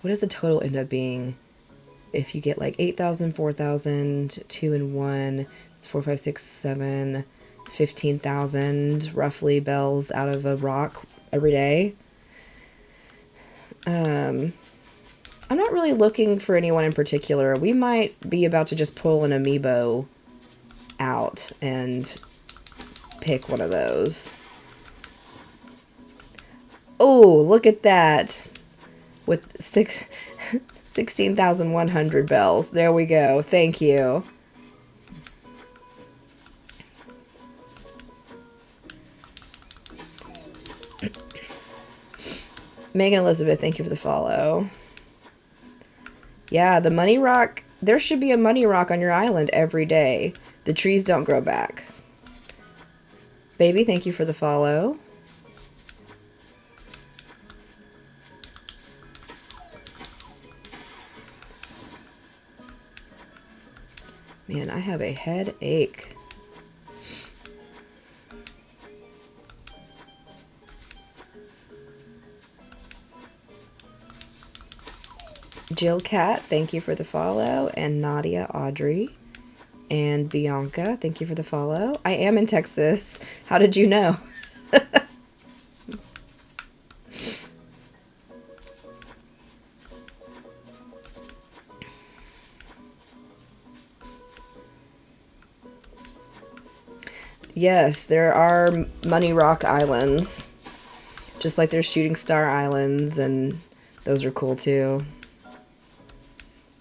what does the total end up being? If you get like 8,000, 4,000, 2 and 1, it's 4, 5, 6, 7, it's 15,000 roughly bells out of a rock every day. I'm not really looking for anyone in particular. We might be about to just pull an amiibo out and pick one of those. Oh, look at that. With 16,100 bells. There we go. Thank you. Megan Elizabeth, thank you for the follow. Yeah, the money rock. There should be a money rock on your island every day. The trees don't grow back. Baby, thank you for the follow. Man, I have a headache. Jill Cat, thank you for the follow. And Nadia Audrey. And Bianca, thank you for the follow. I am in Texas. How did you know? Yes, there are Money Rock Islands. Just like there's Shooting Star Islands, and those are cool too.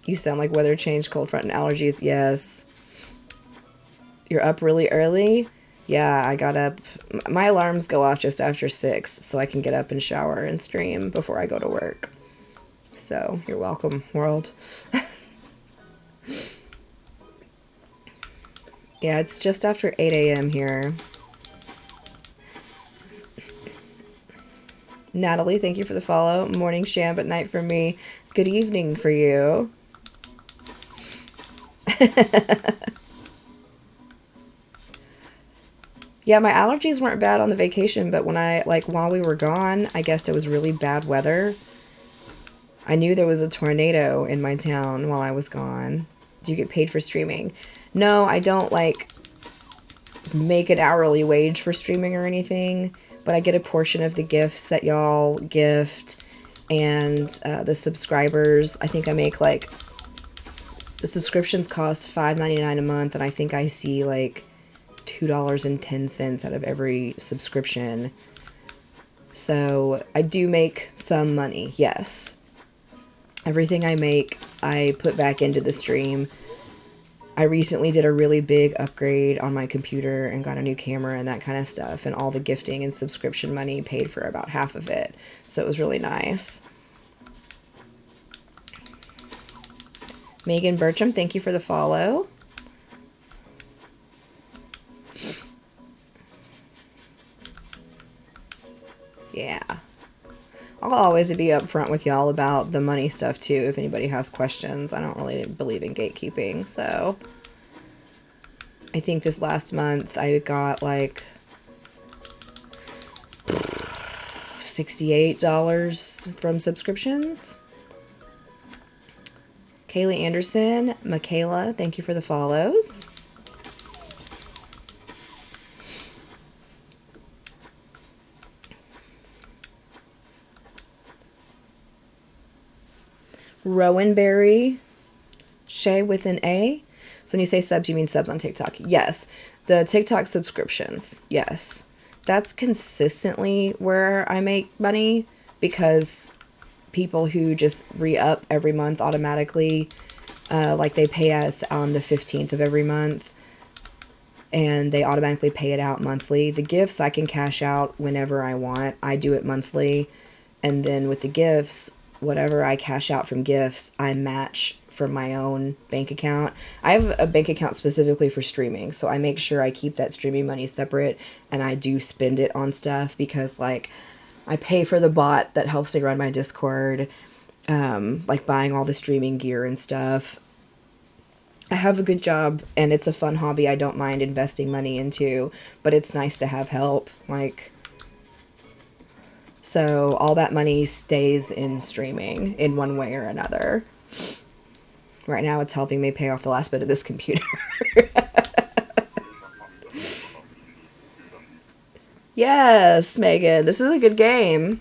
You sound like weather change, cold front, and allergies. Yes. You're up really early? Yeah, I got up. My alarms go off just after 6, so I can get up and shower and stream before I go to work. So, you're welcome, world. Yeah, it's just after 8 a.m. here. Natalie, thank you for the follow. Morning sham, but night for me. Good evening for you. Yeah, my allergies weren't bad on the vacation, but while we were gone, I guess it was really bad weather. I knew there was a tornado in my town while I was gone. Do you get paid for streaming? No, I don't, make an hourly wage for streaming or anything, but I get a portion of the gifts that y'all gift, and the subscribers. I think I make, the subscriptions cost $5.99 a month, and I think I see, $2.10 out of every subscription. So I do make some money, yes. Everything I make, I put back into the stream. I recently did a really big upgrade on my computer and got a new camera and that kind of stuff, and all the gifting and subscription money paid for about half of it. So it was really nice. Megan Bertram, thank you for the follow. Yeah. I'll always be upfront with y'all about the money stuff too if anybody has questions. I don't really believe in gatekeeping, so I think this last month I got $68 from subscriptions. Kaylee Anderson, Michaela, thank you for the follows. Rowanberry, Shay with an A. So when you say subs, you mean subs on TikTok? Yes. The TikTok subscriptions, yes. That's consistently where I make money because people who just re-up every month automatically, they pay us on the 15th of every month, and they automatically pay it out monthly. The gifts I can cash out whenever I want. I do it monthly, and then with the gifts, whatever I cash out from gifts, I match from my own bank account. I have a bank account specifically for streaming, so I make sure I keep that streaming money separate, and I do spend it on stuff because, like, I pay for the bot that helps me run my Discord, like buying all the streaming gear and stuff. I have a good job, and it's a fun hobby I don't mind investing money into, but it's nice to have help, like... So all that money stays in streaming in one way or another. Right now it's helping me pay off the last bit of this computer. Yes, Megan, this is a good game.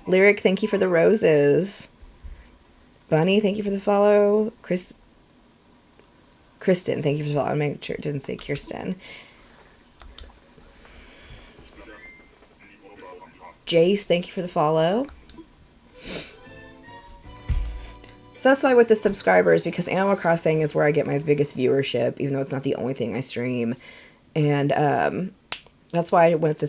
Lyric, thank you for the roses. Bunny, thank you for the follow. Kristen, thank you for the follow. I'll make sure it didn't say Kirsten. Jace, thank you for the follow. So that's why with the subscribers, because Animal Crossing is where I get my biggest viewership, even though it's not the only thing I stream. And that's why with the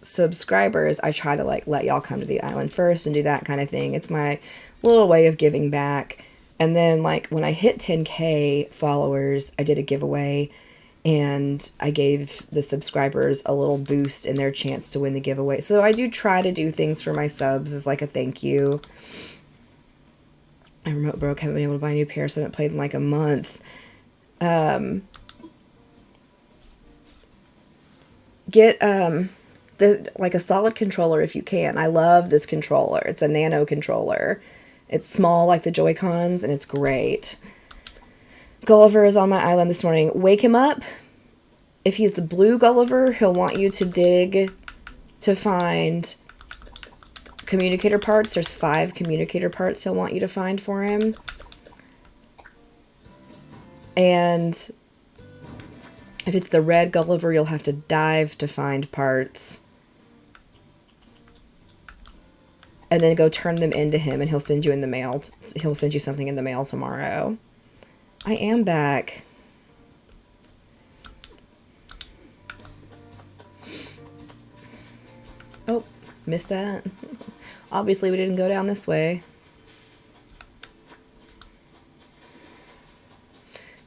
subscribers, I try to like let y'all come to the island first and do that kind of thing. It's my little way of giving back. And then like when I hit 10K followers, I did a giveaway. And I gave the subscribers a little boost in their chance to win the giveaway. So I do try to do things for my subs as like a thank you. I remote broke, haven't been able to buy a new pair, so I haven't played in like a month. Get like a solid controller if you can. I love this controller. It's a nano controller. It's small like the Joy-Cons, and it's great. Gulliver is on my island this morning. Wake him up. If he's the blue Gulliver, he'll want you to dig to find communicator parts. There's 5 communicator parts he'll want you to find for him. And if it's the red Gulliver, you'll have to dive to find parts. And then go turn them into him, and he'll send you in the mail. He'll send you something in the mail tomorrow. I am back. Oh, missed that. Obviously, we didn't go down this way.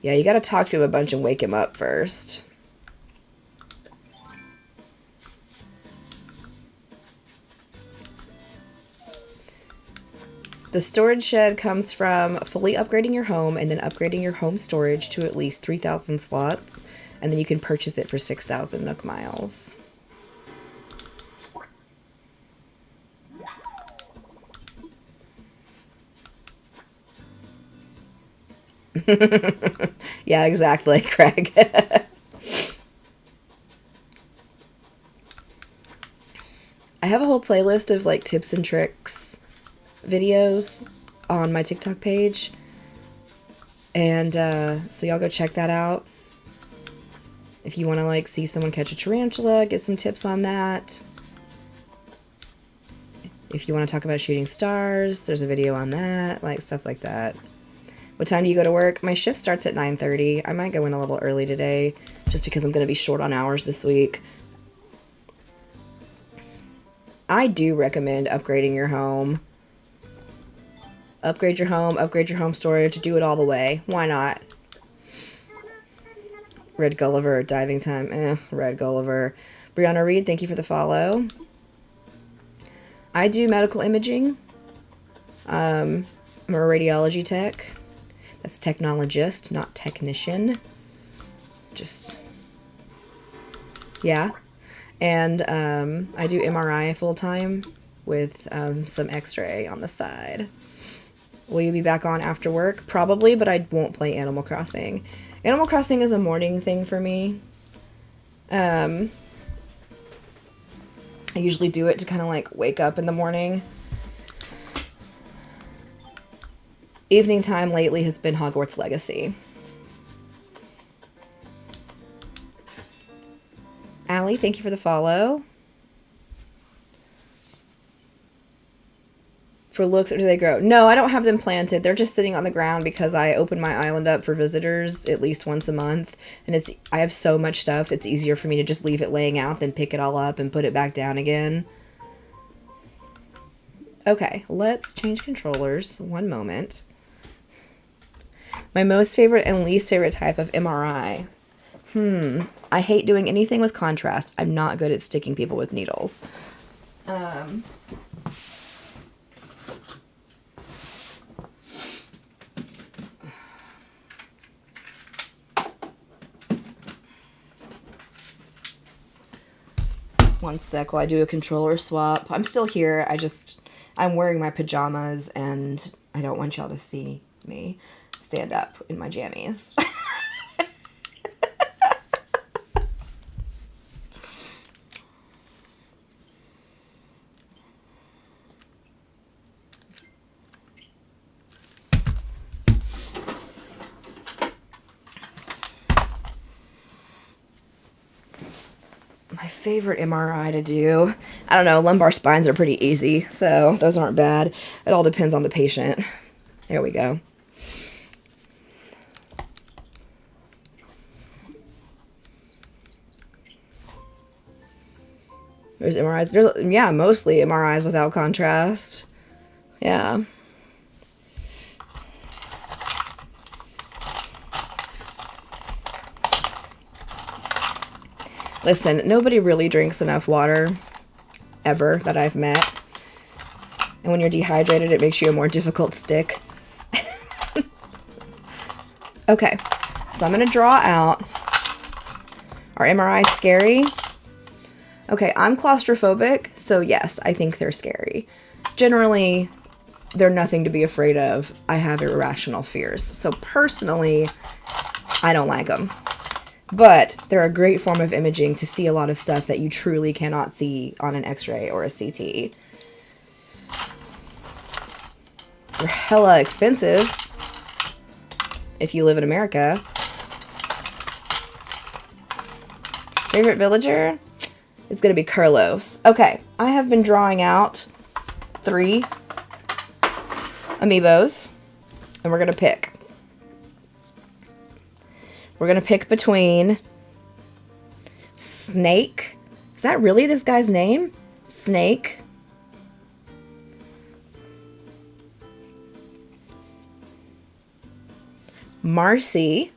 Yeah, you gotta talk to him a bunch and wake him up first. The storage shed comes from fully upgrading your home and then upgrading your home storage to at least 3,000 slots, and then you can purchase it for 6,000 Nook Miles. Yeah, exactly, Craig. I have a whole playlist of like tips and tricks videos on my TikTok page, and so y'all go check that out if you want to like see someone catch a tarantula, get some tips on that. If you want to talk about shooting stars, there's a video on that, like stuff like that. What time do you go to work? My shift starts at 9:30. I might go in a little early today just because I'm going to be short on hours this week. I do recommend upgrading your home. Upgrade your home storage, do it all the way. Why not? Red Gulliver, diving time. Red Gulliver. Brianna Reed, thank you for the follow. I do medical imaging. I'm a radiology tech. That's technologist, not technician. Just, yeah. And I do MRI full-time with some x-ray on the side. Will you be back on after work? Probably, but I won't play Animal Crossing. Animal Crossing is a morning thing for me. I usually do it to kind of like wake up in the morning. Evening time lately has been Hogwarts Legacy. Allie, thank you for the follow. For looks, or do they grow? No, I don't have them planted. They're just sitting on the ground because I open my island up for visitors at least once a month. And I have so much stuff, it's easier for me to just leave it laying out than pick it all up and put it back down again. Okay, let's change controllers. One moment. My most favorite and least favorite type of MRI. I hate doing anything with contrast. I'm not good at sticking people with needles. One sec while I do a controller swap. I'm still here. I'm wearing my pajamas and I don't want y'all to see me stand up in my jammies. My favorite MRI to do, I don't know, lumbar spines are pretty easy, so those aren't bad. It all depends on the patient. There we go. There's MRIs. Yeah, mostly MRIs without contrast. Yeah. Listen, nobody really drinks enough water, ever, that I've met. And when you're dehydrated, it makes you a more difficult stick. Okay, so I'm going to draw out. Are MRIs scary? Okay, I'm claustrophobic, so yes, I think they're scary. Generally, they're nothing to be afraid of. I have irrational fears. So personally, I don't like them. But they're a great form of imaging to see a lot of stuff that you truly cannot see on an X-ray or a CT. They're hella expensive if you live in America. Favorite villager? It's going to be Carlos. Okay, I have been drawing out 3 amiibos, and we're going to pick. We're going to pick between Snake. Is that really this guy's name? Snake. Marcy.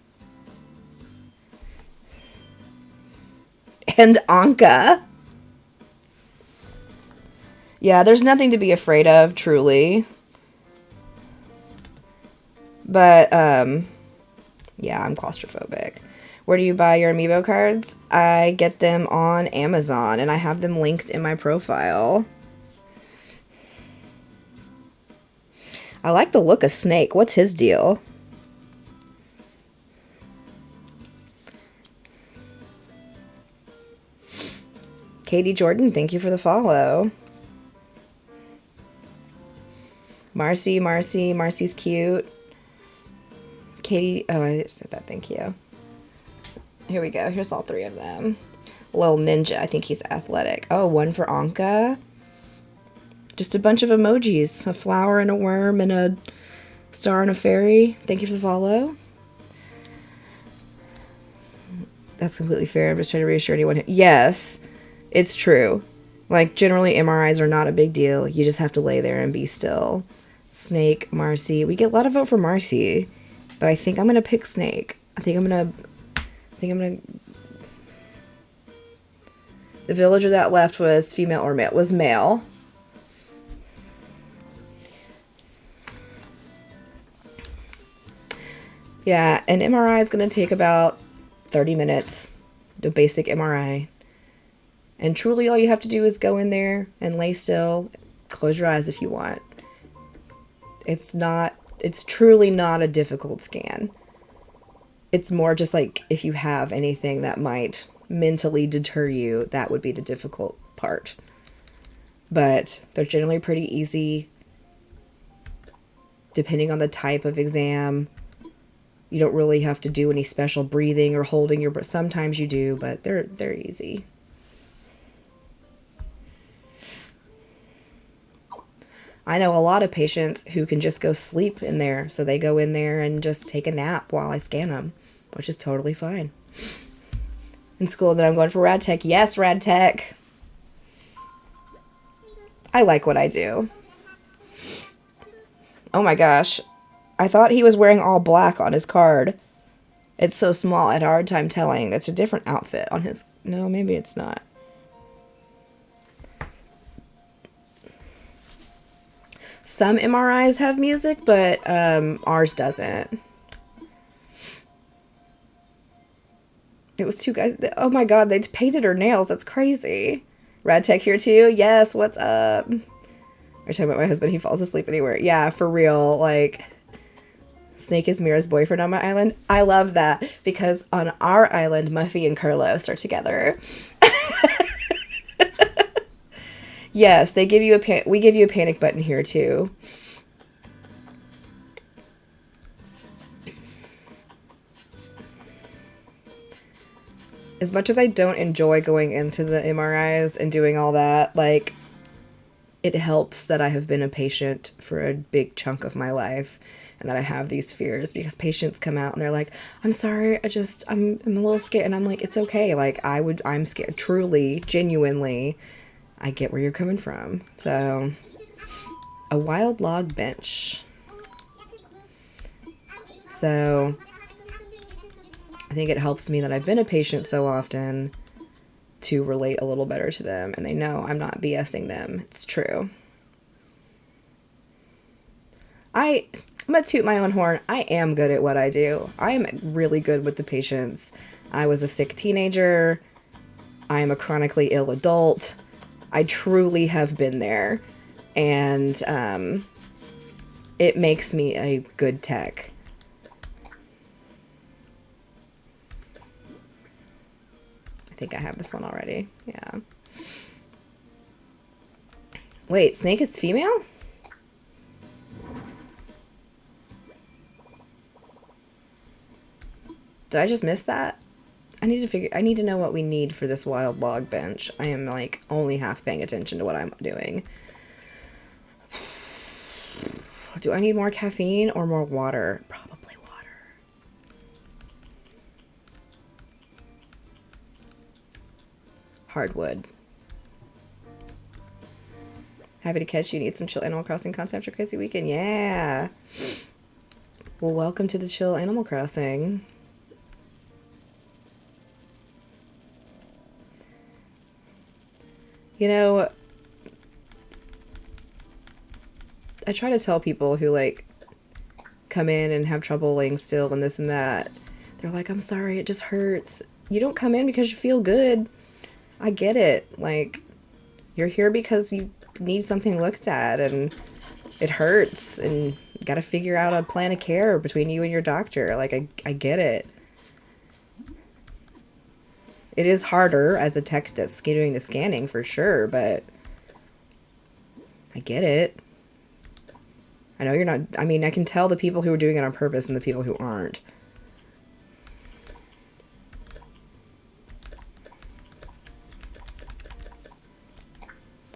And Anka. Yeah, there's nothing to be afraid of, truly. But, yeah, I'm claustrophobic. Where do you buy your amiibo cards? I get them on Amazon, and I have them linked in my profile. I like the look of Snake. What's his deal? Katie Jordan, thank you for the follow. Marcy's cute. Katie, oh, I said that, thank you. Here we go, here's all 3 of them. Little Ninja, I think he's athletic. Oh, one for Anka. Just a bunch of emojis. A flower and a worm and a star and a fairy. Thank you for the follow. That's completely fair. I'm just trying to reassure anyone who... Yes, it's true. Like, generally, MRIs are not a big deal. You just have to lay there and be still. Snake, Marcy. We get a lot of vote for Marcy. But I think I'm going to pick Snake. The villager that left was female or male? Was male. Yeah, an MRI is going to take about 30 minutes. The basic MRI. And truly all you have to do is go in there and lay still. Close your eyes if you want. It's truly not a difficult scan. It's more just like if you have anything that might mentally deter you, that would be the difficult part. But they're generally pretty easy. Depending on the type of exam, you don't really have to do any special breathing or holding your breath. Sometimes you do, but they're easy. I know a lot of patients who can just go sleep in there, so they go in there and just take a nap while I scan them, which is totally fine. In school, then I'm going for Rad Tech. Yes, Rad Tech. I like what I do. Oh my gosh. I thought he was wearing all black on his card. It's so small, I had a hard time telling. That's a different outfit on his... No, maybe it's not. Some MRIs have music, but ours doesn't. It was two guys. Oh my god, they painted her nails. That's crazy. Rad Tech here too? Yes, what's up? Are you talking about my husband? He falls asleep anywhere. Yeah, for real. Like, Snake is Mira's boyfriend on my island. I love that because on our island, Muffy and Carlos are together. Yes, they give you we give you a panic button here too. As much as I don't enjoy going into the MRIs and doing all that, like, it helps that I have been a patient for a big chunk of my life and that I have these fears because patients come out and they're like, I'm sorry, I'm a little scared. And I'm like, it's okay. Like, I'm scared. Truly, genuinely, I get where you're coming from. So, a wild log bench. So, I think it helps me that I've been a patient so often to relate a little better to them, and they know I'm not BSing them. It's true. I'm gonna toot my own horn. I am good at what I do. I am really good with the patients. I was a sick teenager. I am a chronically ill adult. I truly have been there, and it makes me a good tech. I think I have this one already. Yeah. Wait, Snake is female? Did I just miss that? I need to know what we need for this wild log bench. I am, like, only half paying attention to what I'm doing. Do I need more caffeine or more water? Probably water. Hardwood. Happy to catch you. Need some chill Animal Crossing content after crazy weekend. Yeah. Well, welcome to the chill Animal Crossing. You know, I try to tell people who, like, come in and have trouble laying still and this and that. They're like, I'm sorry, it just hurts. You don't come in because you feel good. I get it. Like, you're here because you need something looked at and it hurts and you gotta figure out a plan of care between you and your doctor. Like, I get it. It is harder as a tech that's doing the scanning for sure, but I get it. I know you're not, I mean, I can tell the people who are doing it on purpose and the people who aren't.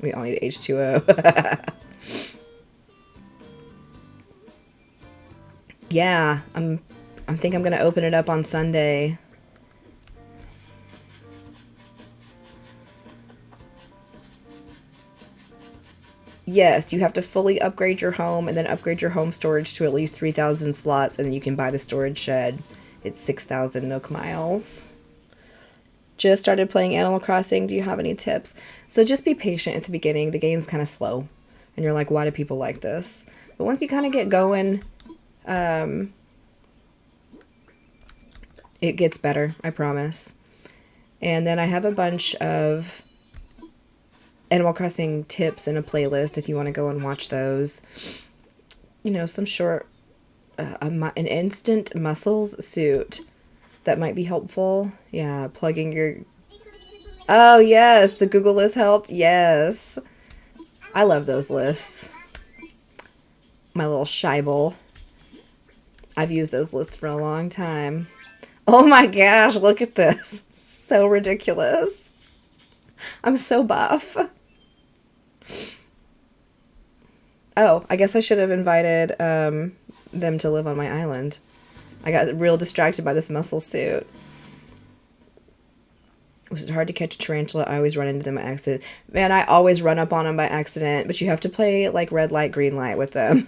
We all need H2O. Yeah, I think I'm gonna open it up on Sunday. Yes, you have to fully upgrade your home and then upgrade your home storage to at least 3,000 slots, and then you can buy the storage shed. It's 6,000 Nook miles. Just started playing Animal Crossing. Do you have any tips? So just be patient at the beginning. The game's kind of slow. And you're like, why do people like this? But once you kind of get going, it gets better, I promise. And then I have a bunch of Animal Crossing tips in a playlist if you want to go and watch those. You know, some short, an instant muscles suit that might be helpful. Yeah, plugging your... Oh, yes, the Google list helped. Yes. I love those lists. My little Scheibel. I've used those lists for a long time. Oh my gosh, look at this. So ridiculous. I'm so buff. Oh, I guess I should have invited them to live on my island. I got real distracted by this muscle suit. Was it hard to catch a tarantula? I always run into them by accident. Man, I always run up on them by accident, but you have to play, like, red light, green light with them.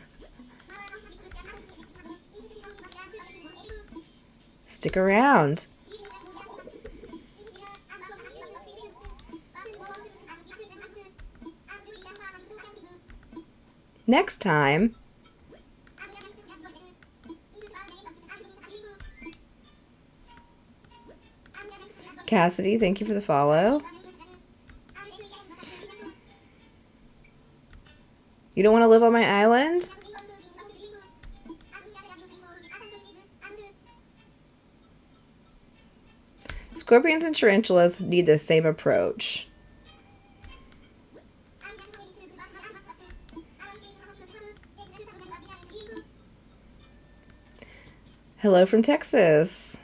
Stick around. Next time. Cassidy, thank you for the follow. You don't want to live on my island? Scorpions and tarantulas need the same approach. Hello from Texas.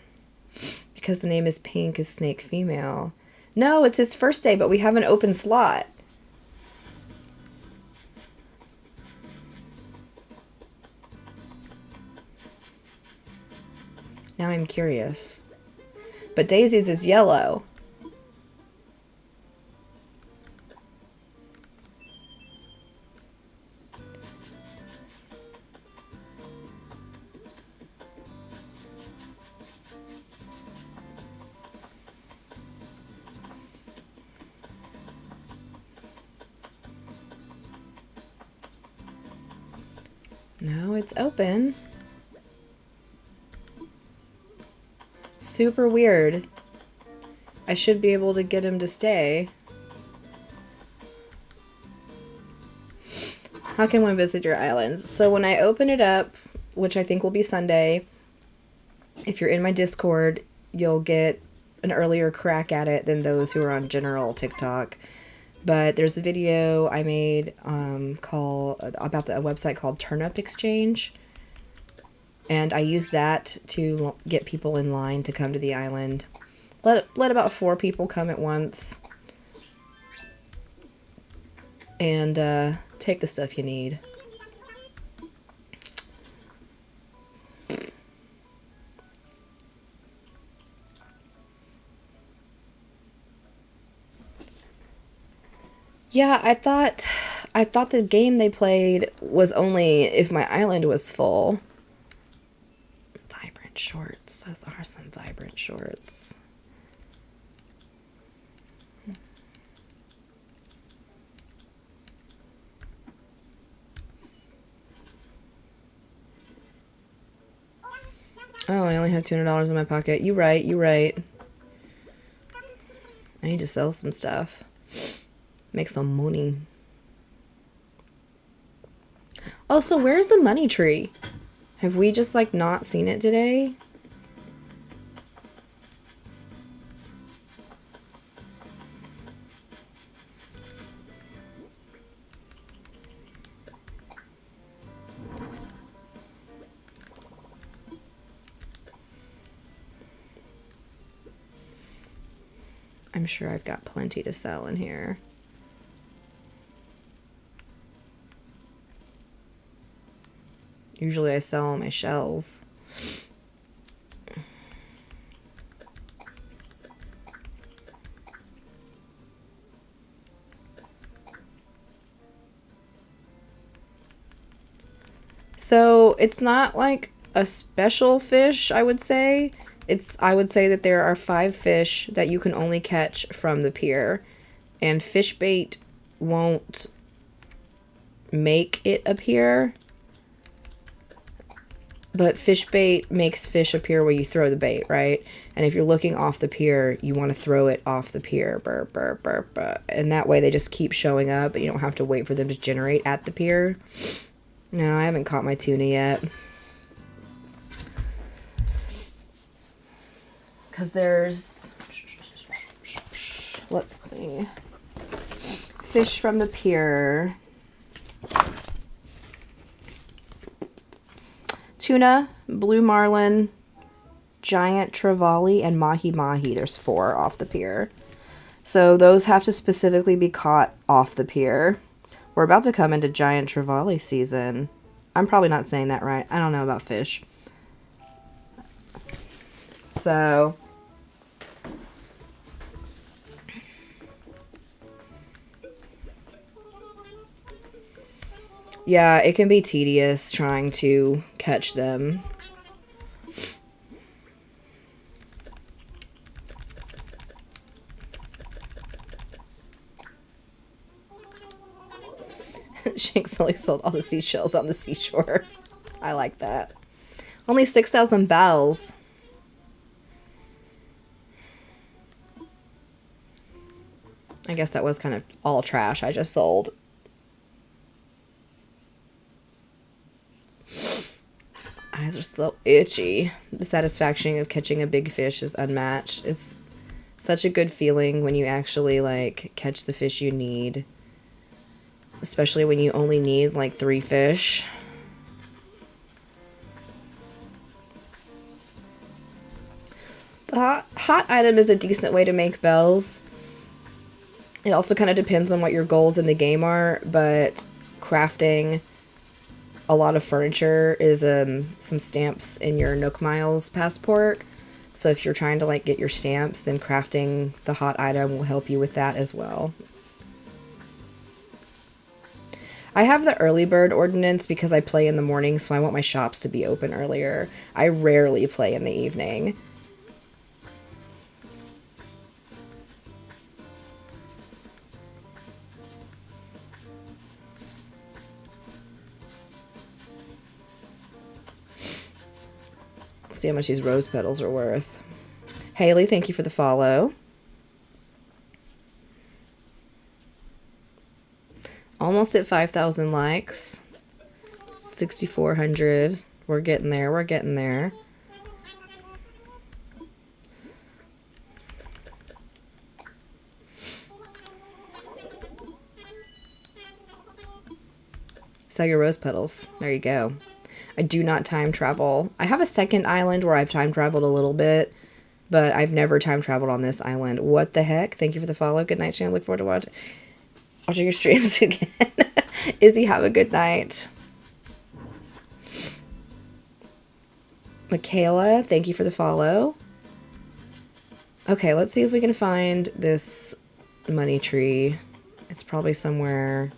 Because the name is Pink is Snake female. No, it's his first day, but we have an open slot. Now I'm curious. But Daisy's is yellow. No, it's open. Super weird. I should be able to get him to stay. How can one visit your island? So when I open it up, which I think will be Sunday, if you're in my Discord, you'll get an earlier crack at it than those who are on general TikTok. But there's a video I made about a website called Turnip Exchange. And I use that to get people in line to come to the island. Let about 4 people come at once. And take the stuff you need. Yeah, I thought the game they played was only if my island was full. Vibrant shorts. Those are some vibrant shorts. Oh, I only have $200 in my pocket. You right. I need to sell some stuff. Make some money. Also, where's the money tree? Have we just, like, not seen it today? I'm sure I've got plenty to sell in here. Usually I sell all my shells. So it's not like a special fish, I would say. I would say that there are 5 fish that you can only catch from the pier. And fish bait won't make it appear. But fish bait makes fish appear where you throw the bait, right? And if you're looking off the pier, you want to throw it off the pier. Burp, burp, burp, burp. And that way they just keep showing up and you don't have to wait for them to generate at the pier. No, I haven't caught my tuna yet. Because there's... Let's see. Fish from the pier. Tuna, blue marlin, giant trevally, and mahi-mahi. There's 4 off the pier. So those have to specifically be caught off the pier. We're about to come into giant trevally season. I'm probably not saying that right. I don't know about fish. So... yeah, it can be tedious trying to catch them. Shanks only sold all the seashells on the seashore. I like that. Only 6,000 bells. I guess that was kind of all trash I just sold. Eyes are so itchy. The satisfaction of catching a big fish is unmatched. It's such a good feeling when you actually, like, catch the fish you need. Especially when you only need, like, 3 fish. The hot item is a decent way to make bells. It also kind of depends on what your goals in the game are, but crafting a lot of furniture is some stamps in your Nook Miles passport. So if you're trying to, like, get your stamps, then crafting the hot item will help you with that as well. I have the early bird ordinance because I play in the morning, so I want my shops to be open earlier. I rarely play in the evening. See how much these rose petals are worth. Haley, thank you for the follow. Almost at 5,000 likes. 6,400. We're getting there. We're getting there. Sell your rose petals. There you go. I do not time travel. I have a second island where I've time traveled a little bit, but I've never time traveled on this island. What the heck? Thank you for the follow. Good night, Shannon. Look forward to watching your streams again. Izzy, have a good night. Michaela, thank you for the follow. Okay, let's see if we can find this money tree. It's probably somewhere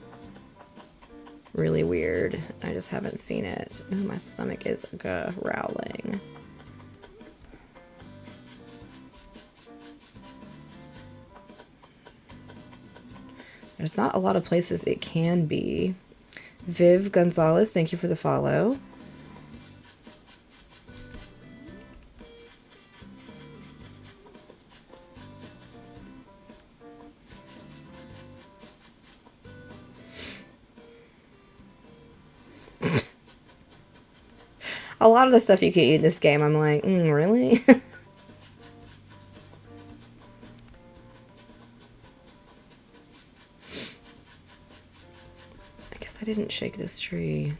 really weird. I just haven't seen it. Ooh, my stomach is growling. There's not a lot of places it can be. Viv Gonzalez, thank you for the follow. A lot of the stuff you can eat in this game, I'm like, really? I guess I didn't shake this tree.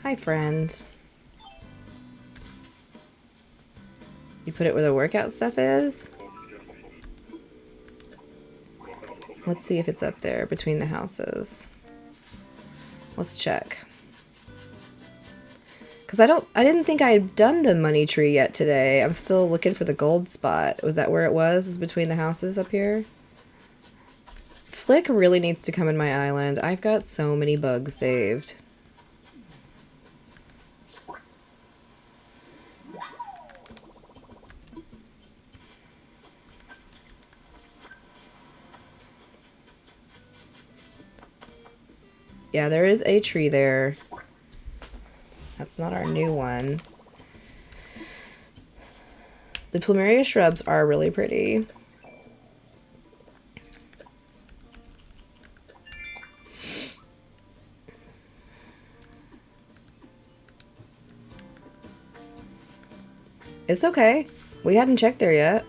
Hi, friend. You put it where the workout stuff is? Let's see if it's up there between the houses. Let's check. Because I didn't think I had done the money tree yet today. I'm still looking for the gold spot. Was that where it was? Is between the houses up here? Flick really needs to come in my island. I've got so many bugs saved. Yeah, there is a tree there. That's not our new one. The plumeria shrubs are really pretty. It's okay. We hadn't checked there yet.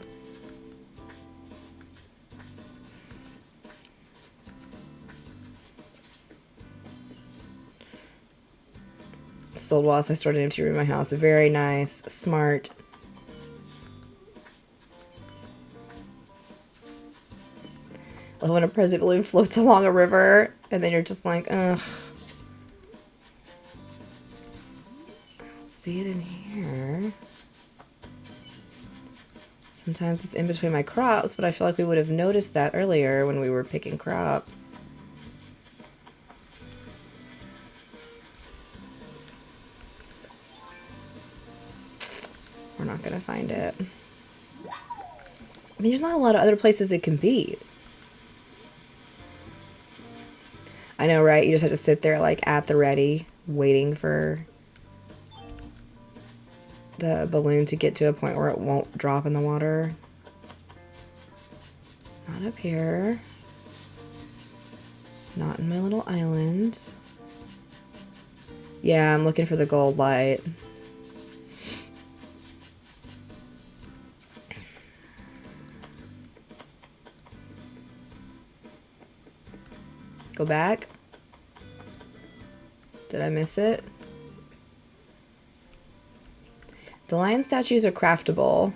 Sold whilst I started an empty room in my house. Very nice. Smart. I love when a present balloon floats along a river and then you're just like, ugh. Let's see it in here. Sometimes it's in between my crops, but I feel like we would have noticed that earlier when we were picking crops. not gonna find it. I mean, there's not a lot of other places it can be. I know, right? You just have to sit there, like, at the ready, waiting for the balloon to get to a point where it won't drop in the water. Not up here. Not in my little island. Yeah, I'm looking for the gold light. Go back. Did I miss it? The lion statues are craftable.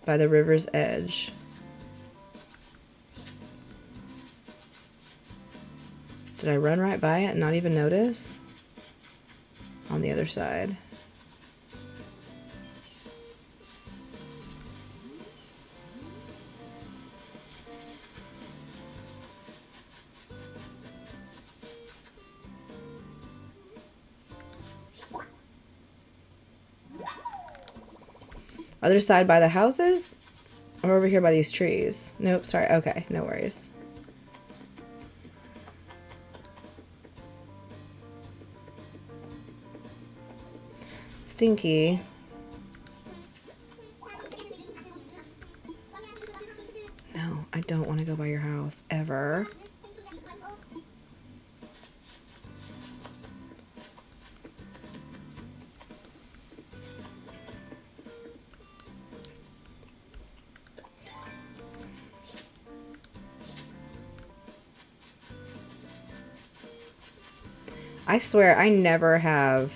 By the river's edge. Did I run right by it and not even notice? On the other side. Other side by the houses? Or over here by these trees? Nope, sorry. Okay, no worries. Stinky. No, I don't want to go by your house, ever. I swear, I never have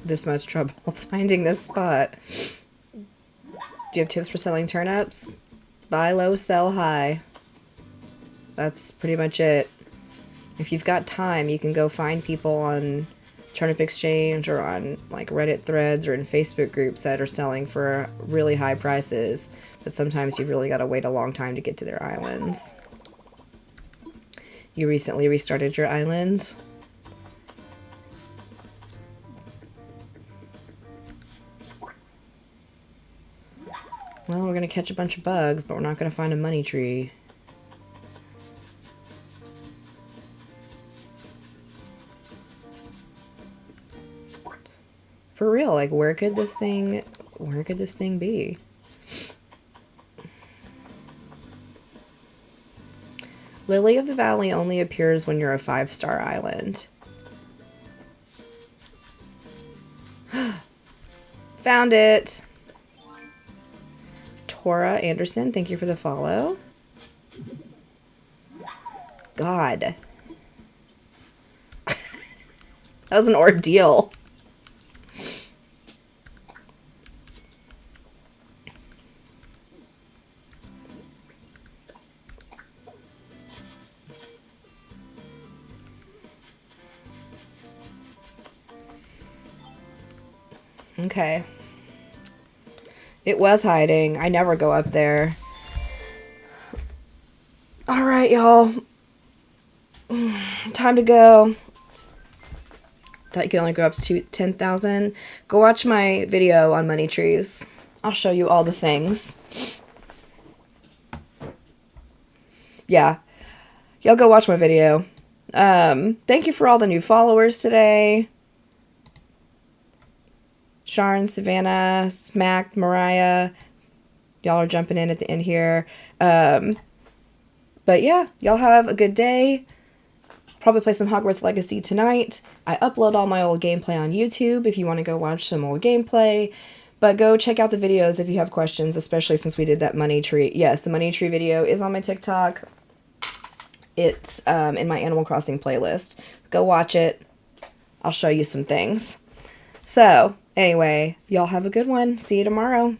this much trouble finding this spot. Do you have tips for selling turnips? Buy low, sell high. That's pretty much it. If you've got time, you can go find people on Turnip Exchange or on like Reddit threads or in Facebook groups that are selling for really high prices. But sometimes you've really got to wait a long time to get to their islands. You recently restarted your island? Well, we're going to catch a bunch of bugs, but we're not going to find a money tree. For real, like, where could this thing be? Lily of the Valley only appears when you're a 5-star island. Found it! Tora Anderson, thank you for the follow. God. That was an ordeal. Okay. It was hiding. I never go up there. Alright, y'all. Time to go. Thought you could only go up to 10,000. Go watch my video on money trees. I'll show you all the things. Yeah. Y'all go watch my video. Thank you for all the new followers today. Sharon, Savannah, Smack, Mariah. Y'all are jumping in at the end here. But yeah, y'all have a good day. Probably play some Hogwarts Legacy tonight. I upload all my old gameplay on YouTube if you want to go watch some old gameplay. But go check out the videos if you have questions, especially since we did that money tree. Yes, the money tree video is on my TikTok. It's in my Animal Crossing playlist. Go watch it. I'll show you some things. So, anyway, y'all have a good one. See you tomorrow.